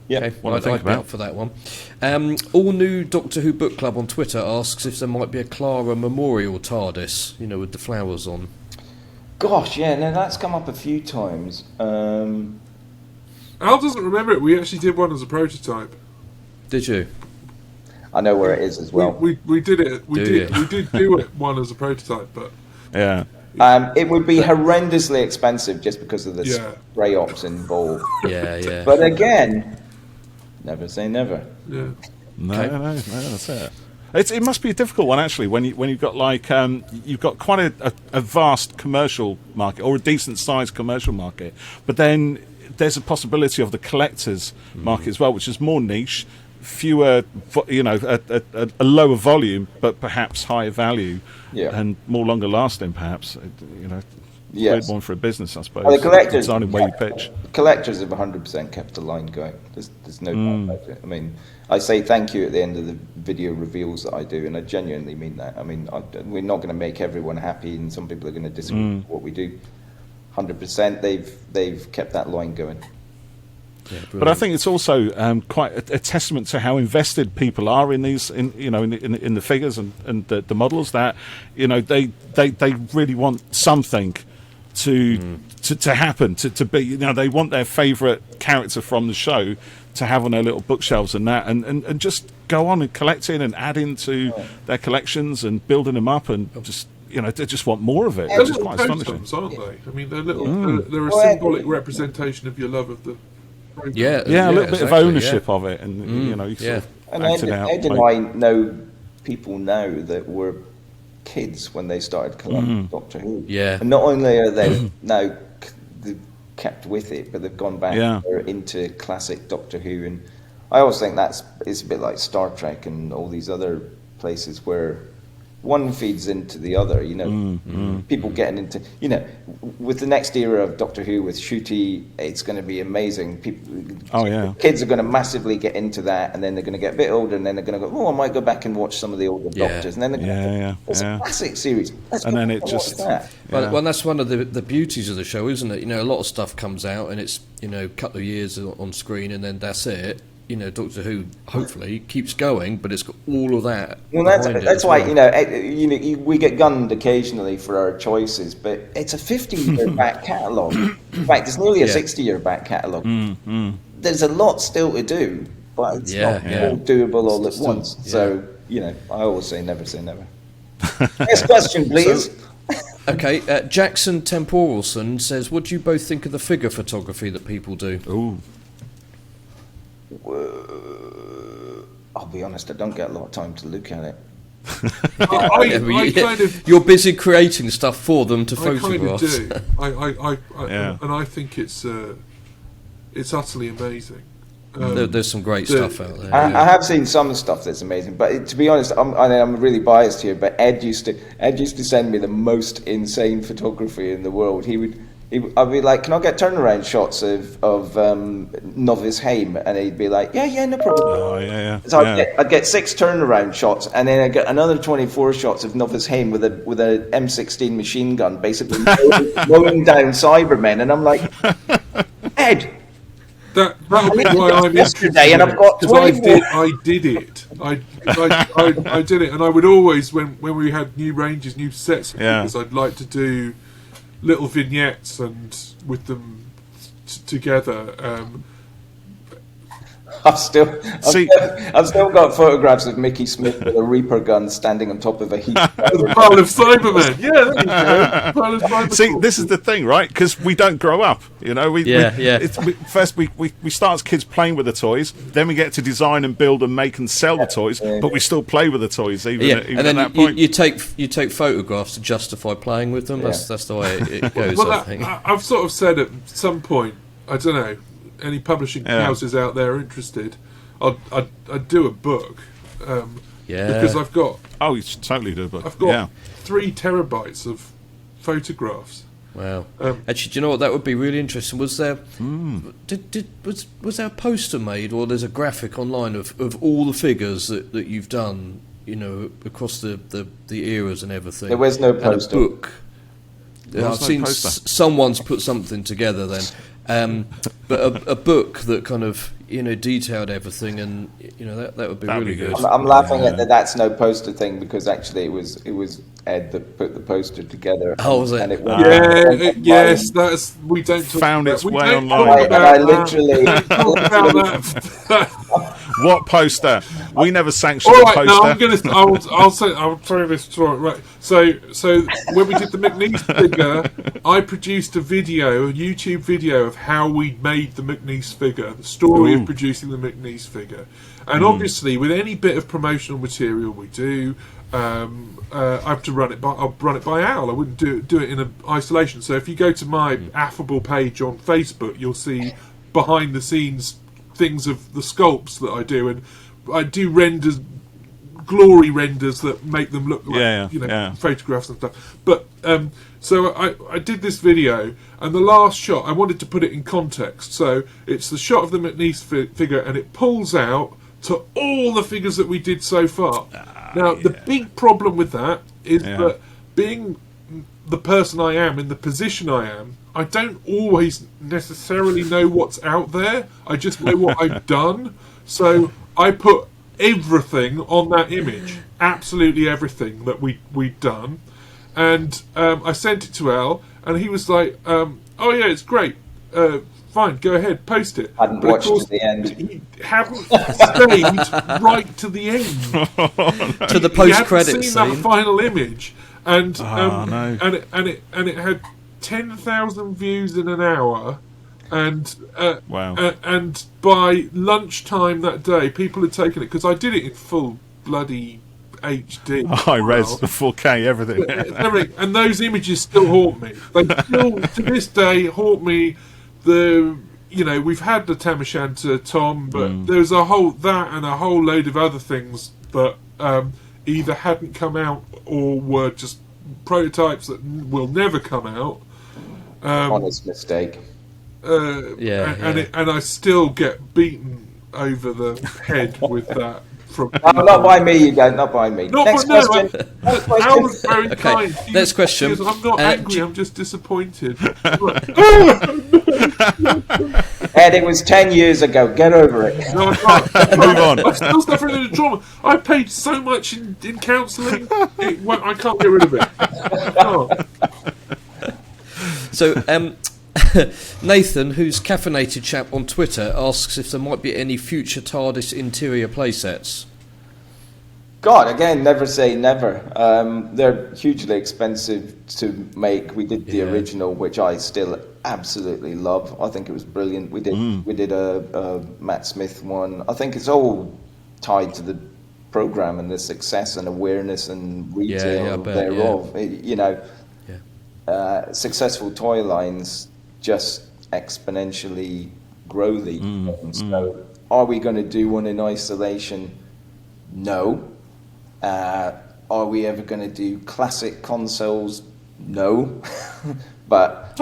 Yeah, okay, well, I'd be out for that one. All New Doctor Who Book Club on Twitter asks if there might be a Clara Memorial TARDIS, with the flowers on. Gosh, yeah, no, that's come up a few times. Al doesn't remember it. We actually did one as a prototype. Did you? I know where it is as well. We did it. We did do it one as a prototype, but yeah. It would be horrendously expensive just because of the spray ops involved. Yeah. But again, never say never. Yeah. No, that's it. It must be a difficult one, actually, when you've got you've got quite a vast commercial market, or a decent sized commercial market, but then there's a possibility of the collectors market as well, which is more niche, fewer, a lower volume, but perhaps higher value, and more longer lasting, perhaps. Weird one for a business, I suppose. Well, the collectors, deciding where you pitch. Collectors have 100% kept the line going. There's no doubt about it. I mean, I say thank you at the end of the video reveals that I do, and I genuinely mean that. I mean, we're not going to make everyone happy, and some people are going to disagree with what we do. 100%, they've kept that line going. Yeah, but I think it's also quite a testament to how invested people are in these, in the figures and the models, that they really want something to happen, to be, they want their favourite character from the show to have on their little bookshelves and that, and just go on and collecting and adding to their collections and building them up, and just they just want more of it. They're Which is quite astonishing, aren't they? I mean, they're little. They're a symbolic representation of your love of the. Yeah, a little bit of ownership of it, and you sort of act it out. Ed and I know people now that were kids when they started collecting Doctor Who. Yeah, and not only are they now kept with it, but they've gone back into classic Doctor Who. And I always think it's a bit like Star Trek and all these other places where one feeds into the other, people getting into, with the next era of Doctor Who with Ncuti, it's going to be amazing. Kids are going to massively get into that, and then they're going to get a bit older, and then they're going to go, I might go back and watch some of the older Doctors, and then they're going to it's a classic series. And then it just... Well, that's one of the beauties of the show, isn't it? A lot of stuff comes out, and it's, a couple of years on screen, and then that's it. Doctor Who hopefully keeps going, but it's got all of that. Well, that's why we get gunned occasionally for our choices, but it's a 50-year back catalogue. In fact, it's nearly a 60-year back catalogue. There's a lot still to do, but it's not all doable all at once. So I always say never say never. Next question, please. Okay, Jackson Temporalson says, what do you both think of the figure photography that people do? Ooh. I'll be honest, I don't get a lot of time to look at it. You're busy creating stuff for them to photograph. And I think it's utterly amazing. There's some great stuff out there. I have seen some stuff that's amazing, but to be honest, I'm really biased here. But Ed used to send me the most insane photography in the world. I'd be like, "Can I get turnaround shots of Novice Haim?" And he'd be like, "Yeah, no problem." Oh, yeah. So I'd get 6 turnaround shots, and then I'd get another 24 shots of Novice Haim with a M16 machine gun, basically mowing down Cybermen. And I'm like, Ed. That'll be why I'm yesterday, and I've got 24. I did it. I did it, and I would always, when we had new ranges, new sets, because I'd like to do little vignettes and with them together. I've still got photographs of Mickey Smith with a Reaper gun standing on top of a heap. The pile of Cybermen. Yeah, there you go. Pile of Cybermen. See, this is the thing, right? Because we don't grow up. You know, first we start as kids playing with the toys, then we get to design and build and make and sell the toys, but we still play with the toys even and then at that point. You take photographs to justify playing with them. That's the way it goes. Well, I think I've sort of said at some point, I don't know, any publishing houses out there are interested, I'd do a book. Because I've got... Oh, you should totally do a book. I've got 3 terabytes of photographs. Wow. Actually, do you know what? That would be really interesting. Was there was there a poster made, or there's a graphic online of all the figures that you've done, you know, across the eras and everything? There was no poster. And a book. I've seen someone's put something together then. But a book that kind of, you know, detailed everything, and you know that would be really good. I'm laughing at that's no poster thing, because actually it was Ed that put the poster together. Oh, was it? And yes, that's we don't talk found about, its way online. And I literally. What poster? We never sanctioned a poster. No, I'll tell you this story. Right. So when we did the McNeese figure, I produced a YouTube video of how we made the McNeese figure, the story of producing the McNeese figure, and obviously with any bit of promotional material we do, I have to run it by. I'll run it by Al. I wouldn't do it in isolation. So if you go to my Affable page on Facebook, you'll see behind the scenes things of the sculpts that I do, and I do glory renders that make them look like photographs and stuff. But so I did this video, and the last shot I wanted to put it in context. So it's the shot of the McNeese figure, and it pulls out to all the figures that we did so far. The big problem with that is that being the person I am in the position I am, I don't always necessarily know what's out there. I just know what I've done. So I put everything on that image, absolutely everything that we'd done, and I sent it to Al, and he was like, "Oh yeah, it's great. Fine, go ahead, post it." Hadn't watched to the end. He hadn't stayed right to the end. To the post-credits scene. That final image, and no. and it had 10,000 views in an hour, and wow. And by lunchtime that day, people had taken it, because I did it in full bloody HD. High-res, 4K, everything. And those images still haunt me. They still, to this day, haunt me. We've had the Tamashanta Tom, but there's a whole load of other things that either hadn't come out or were just prototypes that will never come out. Honest mistake. And I still get beaten over the head with that. Not by me, you don't. Not by me. Next question. Al was very kind. Next question. I'm not angry. I'm just disappointed. Ed, it was 10 years ago. Get over it. No, I can't. Move on. I'm still suffering the trauma. I paid so much in counselling. I can't get rid of it. Oh. So, Nathan, who's Caffeinated Chap on Twitter, asks if there might be any future TARDIS interior playsets. God, again, never say never. They're hugely expensive to make. We did the original, which I still absolutely love. I think it was brilliant. We did a Matt Smith one. I think it's all tied to the program and the success and awareness and retail thereof. Successful toy lines just exponentially grow these things. So are we going to do one in isolation? No. Are we ever going to do classic consoles? No. But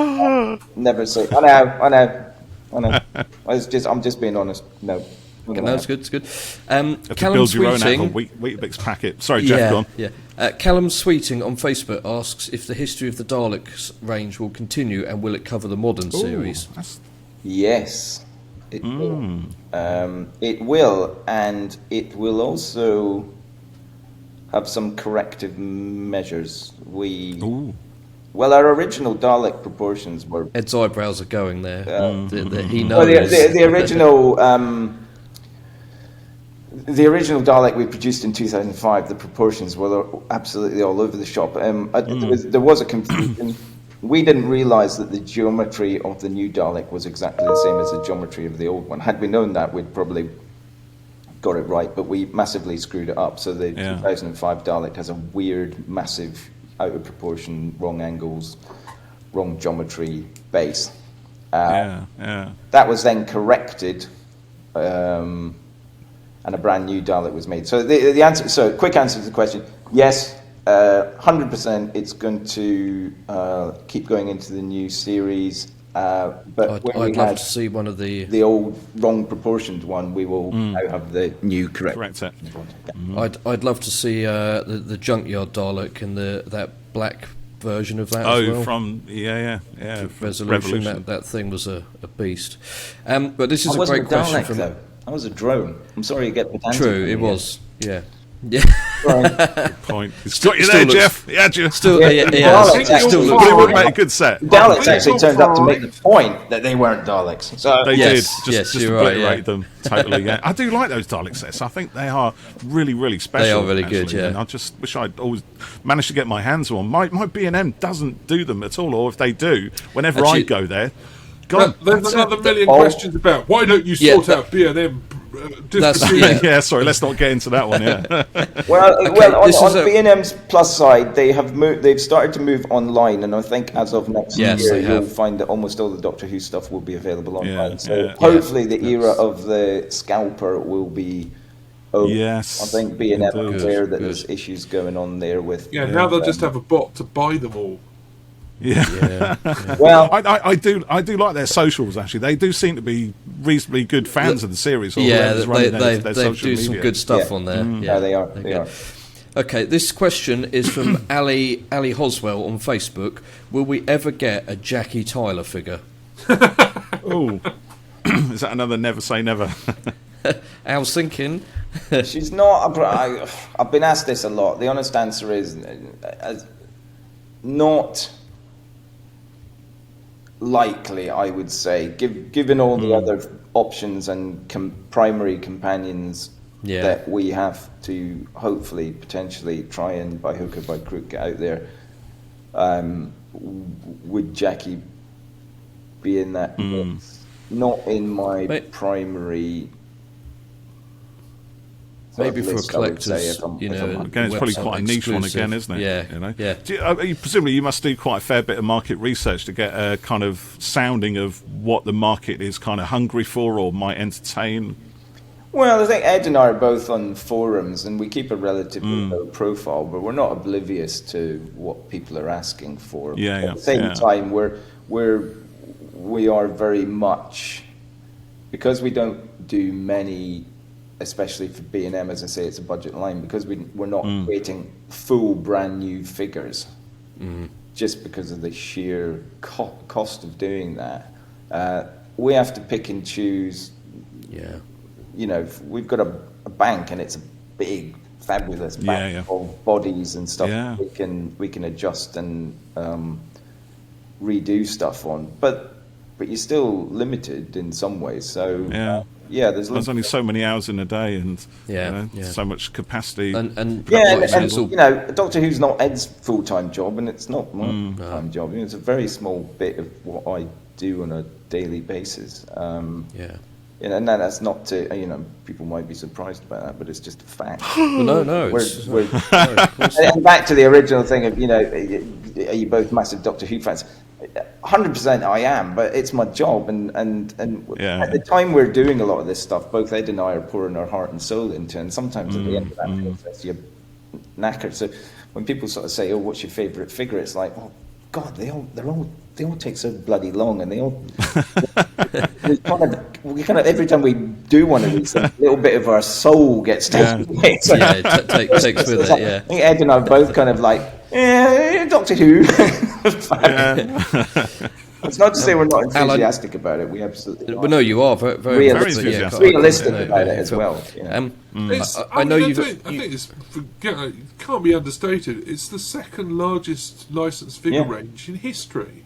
never say. I know. I'm just being honest. No. No, it's good. It's good. Have to build your own out of a Weetabix packet. Sorry, Jeff, go on. Yeah. Callum Sweeting on Facebook asks if the history of the Daleks range will continue and will it cover the modern series? Yes, it will. It will, and it will also have some corrective measures. Well, our original Dalek proportions were... Ed's eyebrows are going there. He knows. Well, the original... The original Dalek we produced in 2005, the proportions were absolutely all over the shop. There was a confusion. We didn't realise that the geometry of the new Dalek was exactly the same as the geometry of the old one. Had we known that, we'd probably got it right, but we massively screwed it up. So the 2005 Dalek has a weird, massive, out of proportion, wrong angles, wrong geometry base. That was then corrected. And a brand new Dalek was made. So the answer. So quick answer to the question: yes, 100%. It's going to keep going into the new series. But I'd love to see one of the old wrong proportioned one. We will now have the new correct set. I'd love to see the Junkyard Dalek and that black version of that as well. From Resolution. That thing was a beast. But this is a great question from. That was a drone. I'm sorry you get the answer. True, it was. Yeah. Good point. It's got you there, Jeff. He had you. Still but it would make a good set. Daleks actually turned up to make the point that they weren't Daleks. So they did. Just to obliterate them totally. Yeah. I do like those Dalek sets. I think they are really, really special. They are really good, yeah. And I just wish I'd always managed to get my hands on one. My B&M doesn't do them at all, or if they do, whenever I go there, there's another million questions about why don't you sort out B&M sorry, let's not get into that one. On B&M's plus side, they've started to move online, and I think as of next year you'll find that almost all the Doctor Who stuff will be available online. Hopefully the era of the scalper will be over. Yes, I think B&M are aware that there's issues going on there with. Now they'll just have a bot to buy them all. Well, I do like their socials. Actually, they do seem to be reasonably good fans of the series. They do some good stuff on there. They are. Okay, this question is from Ali Hoswell on Facebook. Will we ever get a Jackie Tyler figure? Oh, is that another never say never? Al's thinking. She's not. I've been asked this a lot. The honest answer is not likely, I would say, given all the other options and primary companions that we have to hopefully, potentially try and by hook or by crook get out there. Would Jackie be in that? Not in my primary. Maybe for collectors, again, it's probably quite a niche one again, isn't it? Yeah. Presumably, you must do quite a fair bit of market research to get a kind of sounding of what the market is kind of hungry for or might entertain. Well, I think Ed and I are both on forums, and we keep a relatively low profile, but we're not oblivious to what people are asking for. At the same time, we are very much, because we don't do many. Especially for B&M, as I say, it's a budget line, because we're not creating full brand new figures just because of the sheer cost of doing that. We have to pick and choose. We've got a bank, and it's a big, fabulous bank of bodies and stuff we can adjust and redo stuff on. But you're still limited in some ways. So there's only so many hours in a day, and so much capacity. And Doctor Who's not Ed's full-time job, and it's not my full-time job. It's a very small bit of what I do on a daily basis. And that's not to, people might be surprised about that, but it's just a fact. Well, no. And back to the original thing of, are you both massive Doctor Who fans? 100% I am, but it's my job. And at the time we're doing a lot of this stuff, both Ed and I are pouring our heart and soul into it. And sometimes at the end of that process, you're knackered. So when people sort of say, "Oh, what's your favourite figure?" It's like, oh God, they all take so bloody long, and they all. we kind of every time we do one of these, a little bit of our soul gets taken away. So takes with it. Yeah, I think Ed and I are both kind of like, Doctor Who. It's not to say we're not enthusiastic about it. We absolutely are. Well, no, you are very realistic about it as well. I know I think it can't be understated. It's the second largest licensed figure range in history.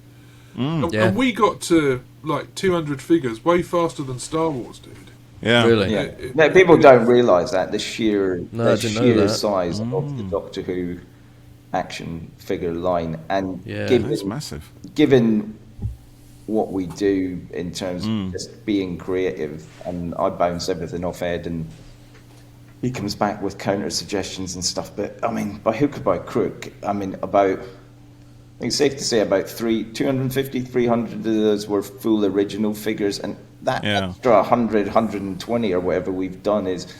And we got to like 200 figures way faster than Star Wars did. Yeah, really. No, people don't realise that the sheer size of the Doctor Who action figure line, and it's massive. Given what we do in terms of just being creative, and I bounce everything off Ed, and he comes back with counter suggestions and stuff. But I mean, by hook or by crook, I think it's safe to say about 250, 300 of those were full original figures, and that extra 100, 120 or whatever we've done it's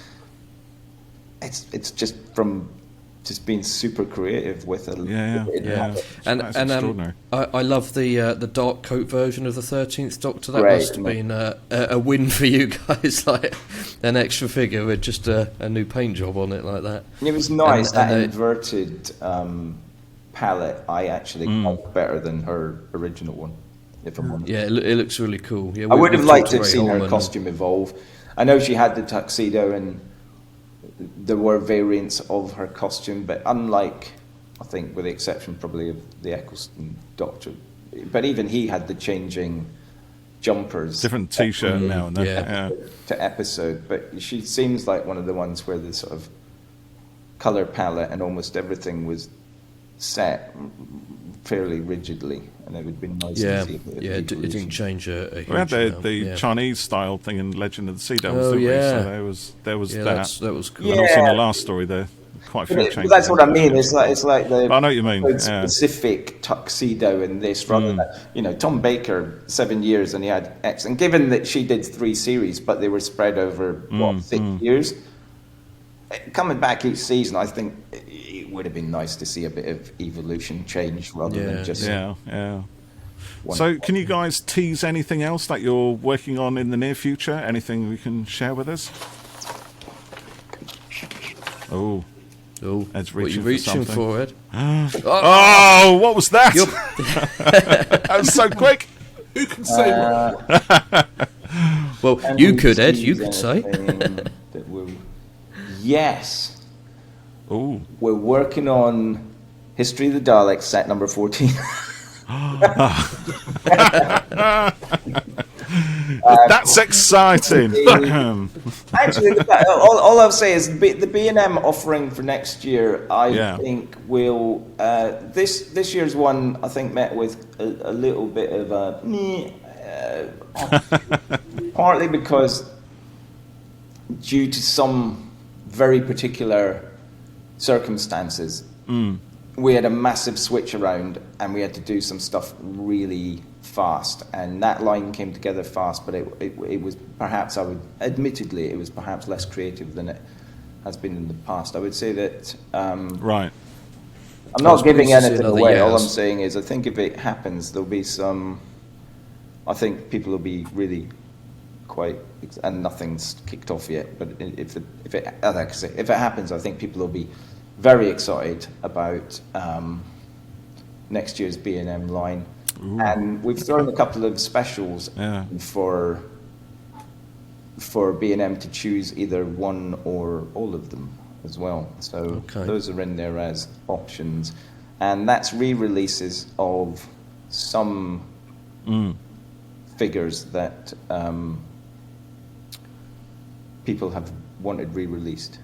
just from just being super creative with it. And I love the dark coat version of the 13th Doctor. That must have been a win for you guys, like an extra figure with just a new paint job on it like that. It was nice. That inverted palette I actually got better than her original one. If I'm honest. Yeah, it looks really cool. Yeah, I would have liked to have seen her costume evolve. I know she had the tuxedo and there were variants of her costume, but unlike, I think, with the exception probably of the Eccleston Doctor, but even he had the changing jumpers. Different T-shirt now and then. To episode, but she seems like one of the ones where the sort of colour palette and almost everything was set fairly rigidly, and it would have been nice to see it didn't change a huge we had the Chinese style thing in Legend of the Sea Devils, so there was that. That was cool. And also in the last story there, quite a few changes. That's what I mean. It's like the I know what you mean. Specific tuxedo in this, rather than Tom Baker 7 years and he had X, and given that she did 3 series, but they were spread over 6 years. Coming back each season, I think it would have been nice to see a bit of evolution change rather than just So can you guys tease anything else that you're working on in the near future? Anything we can share with us? Oh, Ed's what are you reaching for, Ed? Oh, what was that? That was so quick. Who can say what? Well, you could, Ed. You could say. Yes. Oh. We're working on History of the Daleks, set number 14. That's exciting. Actually, all I'll say is the B&M offering for next year, I think will... this year's one, I think, met with a little bit of a... partly because due to some very particular circumstances, we had a massive switch around and we had to do some stuff really fast, and that line came together fast, but it was perhaps, admittedly, it was perhaps less creative than it has been in the past. I would say that... right. I'm not giving anything away. All I'm saying is I think if it happens, there'll be some... I think people will be really quite... And nothing's kicked off yet, but if it happens, I think people will be very excited about next year's B&M line. Ooh. And we've thrown a couple of specials for B&M to choose either one or all of them as well. So those are in there as options. And that's re-releases of some figures that people have wanted re-released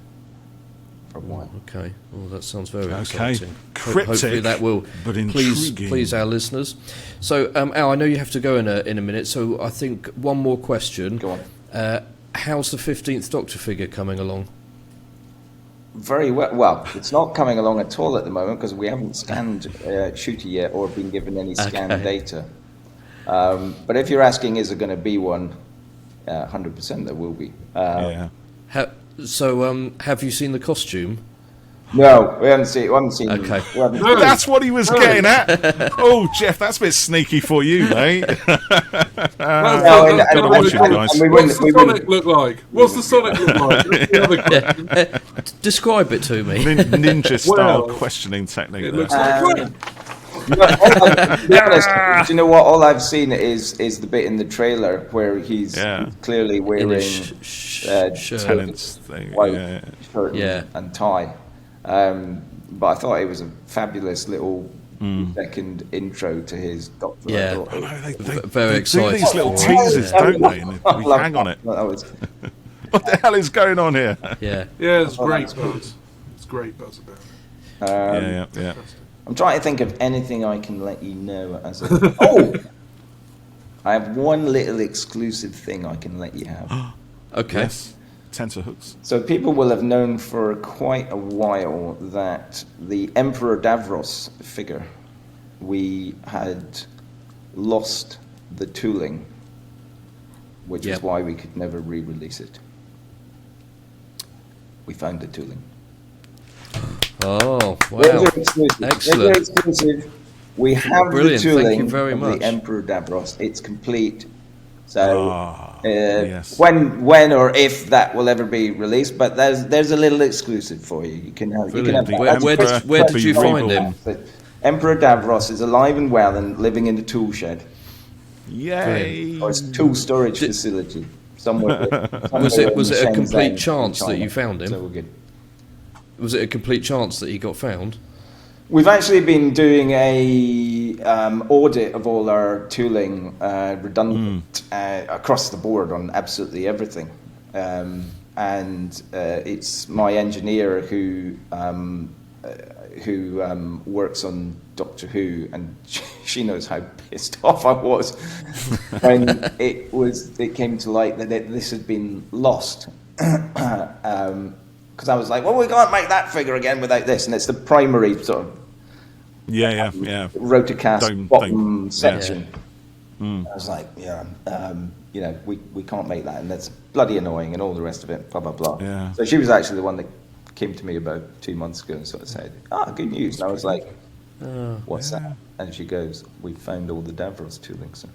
for a while. Okay, well, that sounds very exciting. Cryptic, hopefully that will please our listeners. So, Al, I know you have to go in a minute, so I think one more question. Go on. How's the 15th Doctor figure coming along? Very well. Well, it's not coming along at all at the moment because we haven't scanned Shooter yet or been given any scan data. But if you're asking, is there going to be one? 100% there will be. So, have you seen the costume? No, we haven't seen. Okay. That's what he was getting at. Oh, Jeff, that's a bit sneaky for you, mate. What's the Sonic look like? What's the Sonic look like? That's the other question. Describe it to me. Ninja-style questioning technique. It looks like to be honest, do you know what? All I've seen is the bit in the trailer where he's clearly wearing Tennant's thing, white shirt and tie. But I thought it was a fabulous little second intro to his Doctor. Yeah, they very exciting. Do these little teasers, don't they? And we hang on it. What the hell is going on here? Yeah, it's great buzz. It's great buzz about it. Yeah. I'm trying to think of anything I can let you know as a... I have one little exclusive thing I can let you have. Okay. Yes. Tensor hooks. So people will have known for quite a while that the Emperor Davros figure, we had lost the tooling, which is why we could never re-release it. We found the tooling. Oh, wow. Excellent. Exclusive. We have the tooling of the Emperor Davros. It's complete. So when or if that will ever be released, but there's a little exclusive for you. You can have that. Where did you find him? Emperor Davros is alive and well and living in the tool shed. Yay! Or it's a tool storage facility somewhere. Was it a complete chance that you found him? So we're good. Was it a complete chance that he got found? We've actually been doing a audit of all our tooling, redundant across the board on absolutely everything, and it's my engineer who works on Doctor Who, and she knows how pissed off I was when it came to light that this had been lost. Because I was like, well, we can't make that figure again without this, and it's the primary sort of rotocast bottom section. I was like, we can't make that, and that's bloody annoying, and all the rest of it, blah blah blah. Yeah. So she was actually the one that came to me about 2 months ago and sort of said, good news. And I was like, what's that? And she goes, we found all the Davros tooling. So.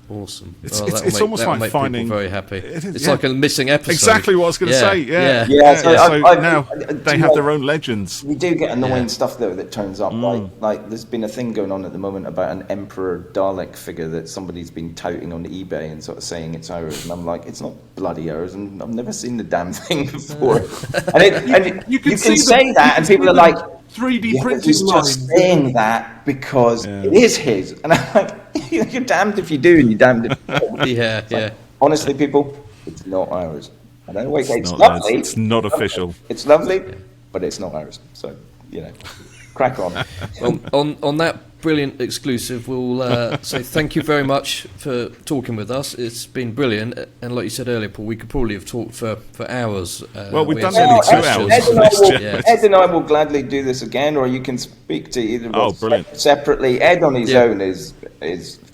Awesome. It's almost like finding. Very happy. It's like a missing episode. Exactly what I was going to say. Yeah. So now they have their own legends. We do get annoying stuff though that turns up. Like there's been a thing going on at the moment about an Emperor Dalek figure that somebody's been touting on eBay and sort of saying it's ours, and I'm like, it's not bloody ours, and I've never seen the damn thing before. And you can say that, and people are like, 3D printing he's just saying that because it is his, and I'm like, you're damned if you do, and you're damned if you don't. Yeah. Honestly, people, it's not ours. I don't know. It's lovely. It's not official. It's lovely, but it's not ours. So crack on. Well, on that brilliant exclusive, we'll say thank you very much for talking with us. It's been brilliant, and like you said earlier, Paul, we could probably have talked for hours. Well, we've done nearly 2 hours. Ed and I will gladly do this again, or you can speak to either of us separately. Ed on his own is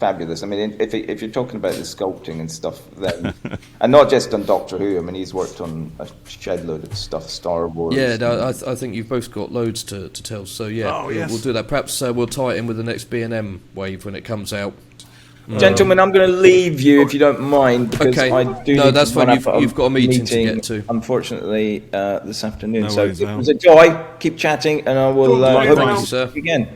fabulous. I mean, if you're talking about the sculpting and stuff, then and not just on Doctor Who. I mean, he's worked on a shed load of stuff, Star Wars. Yeah, no, I think you've both got loads to tell. So we'll do that. Perhaps we'll tie it in with the next B&M wave when it comes out. Gentlemen, I'm going to leave you if you don't mind, because I do. No, that's fine. You've got a meeting to get to. Unfortunately, this afternoon. No worries, it was a joy. Keep chatting, and I will. Thank you, sir. Again.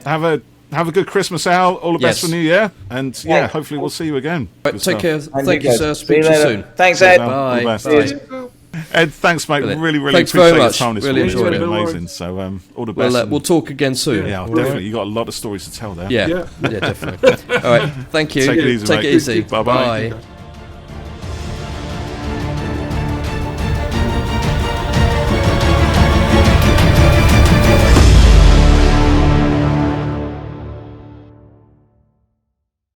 Have a good Christmas, Al. All the best for New Year, and hopefully we'll see you again. Right, take care. Thank you, sir. Speak to you soon. Thanks, Ed. Bye. Ed, thanks, mate. Brilliant. Really Thanks appreciate very your much. time this Really morning. enjoyed It's it. been amazing. So, all the best. We'll talk again soon. Yeah, definitely. You got a lot of stories to tell there. Yeah, definitely. All right. Thank you. Take it easy, Take mate. it easy. Bye-bye. Bye.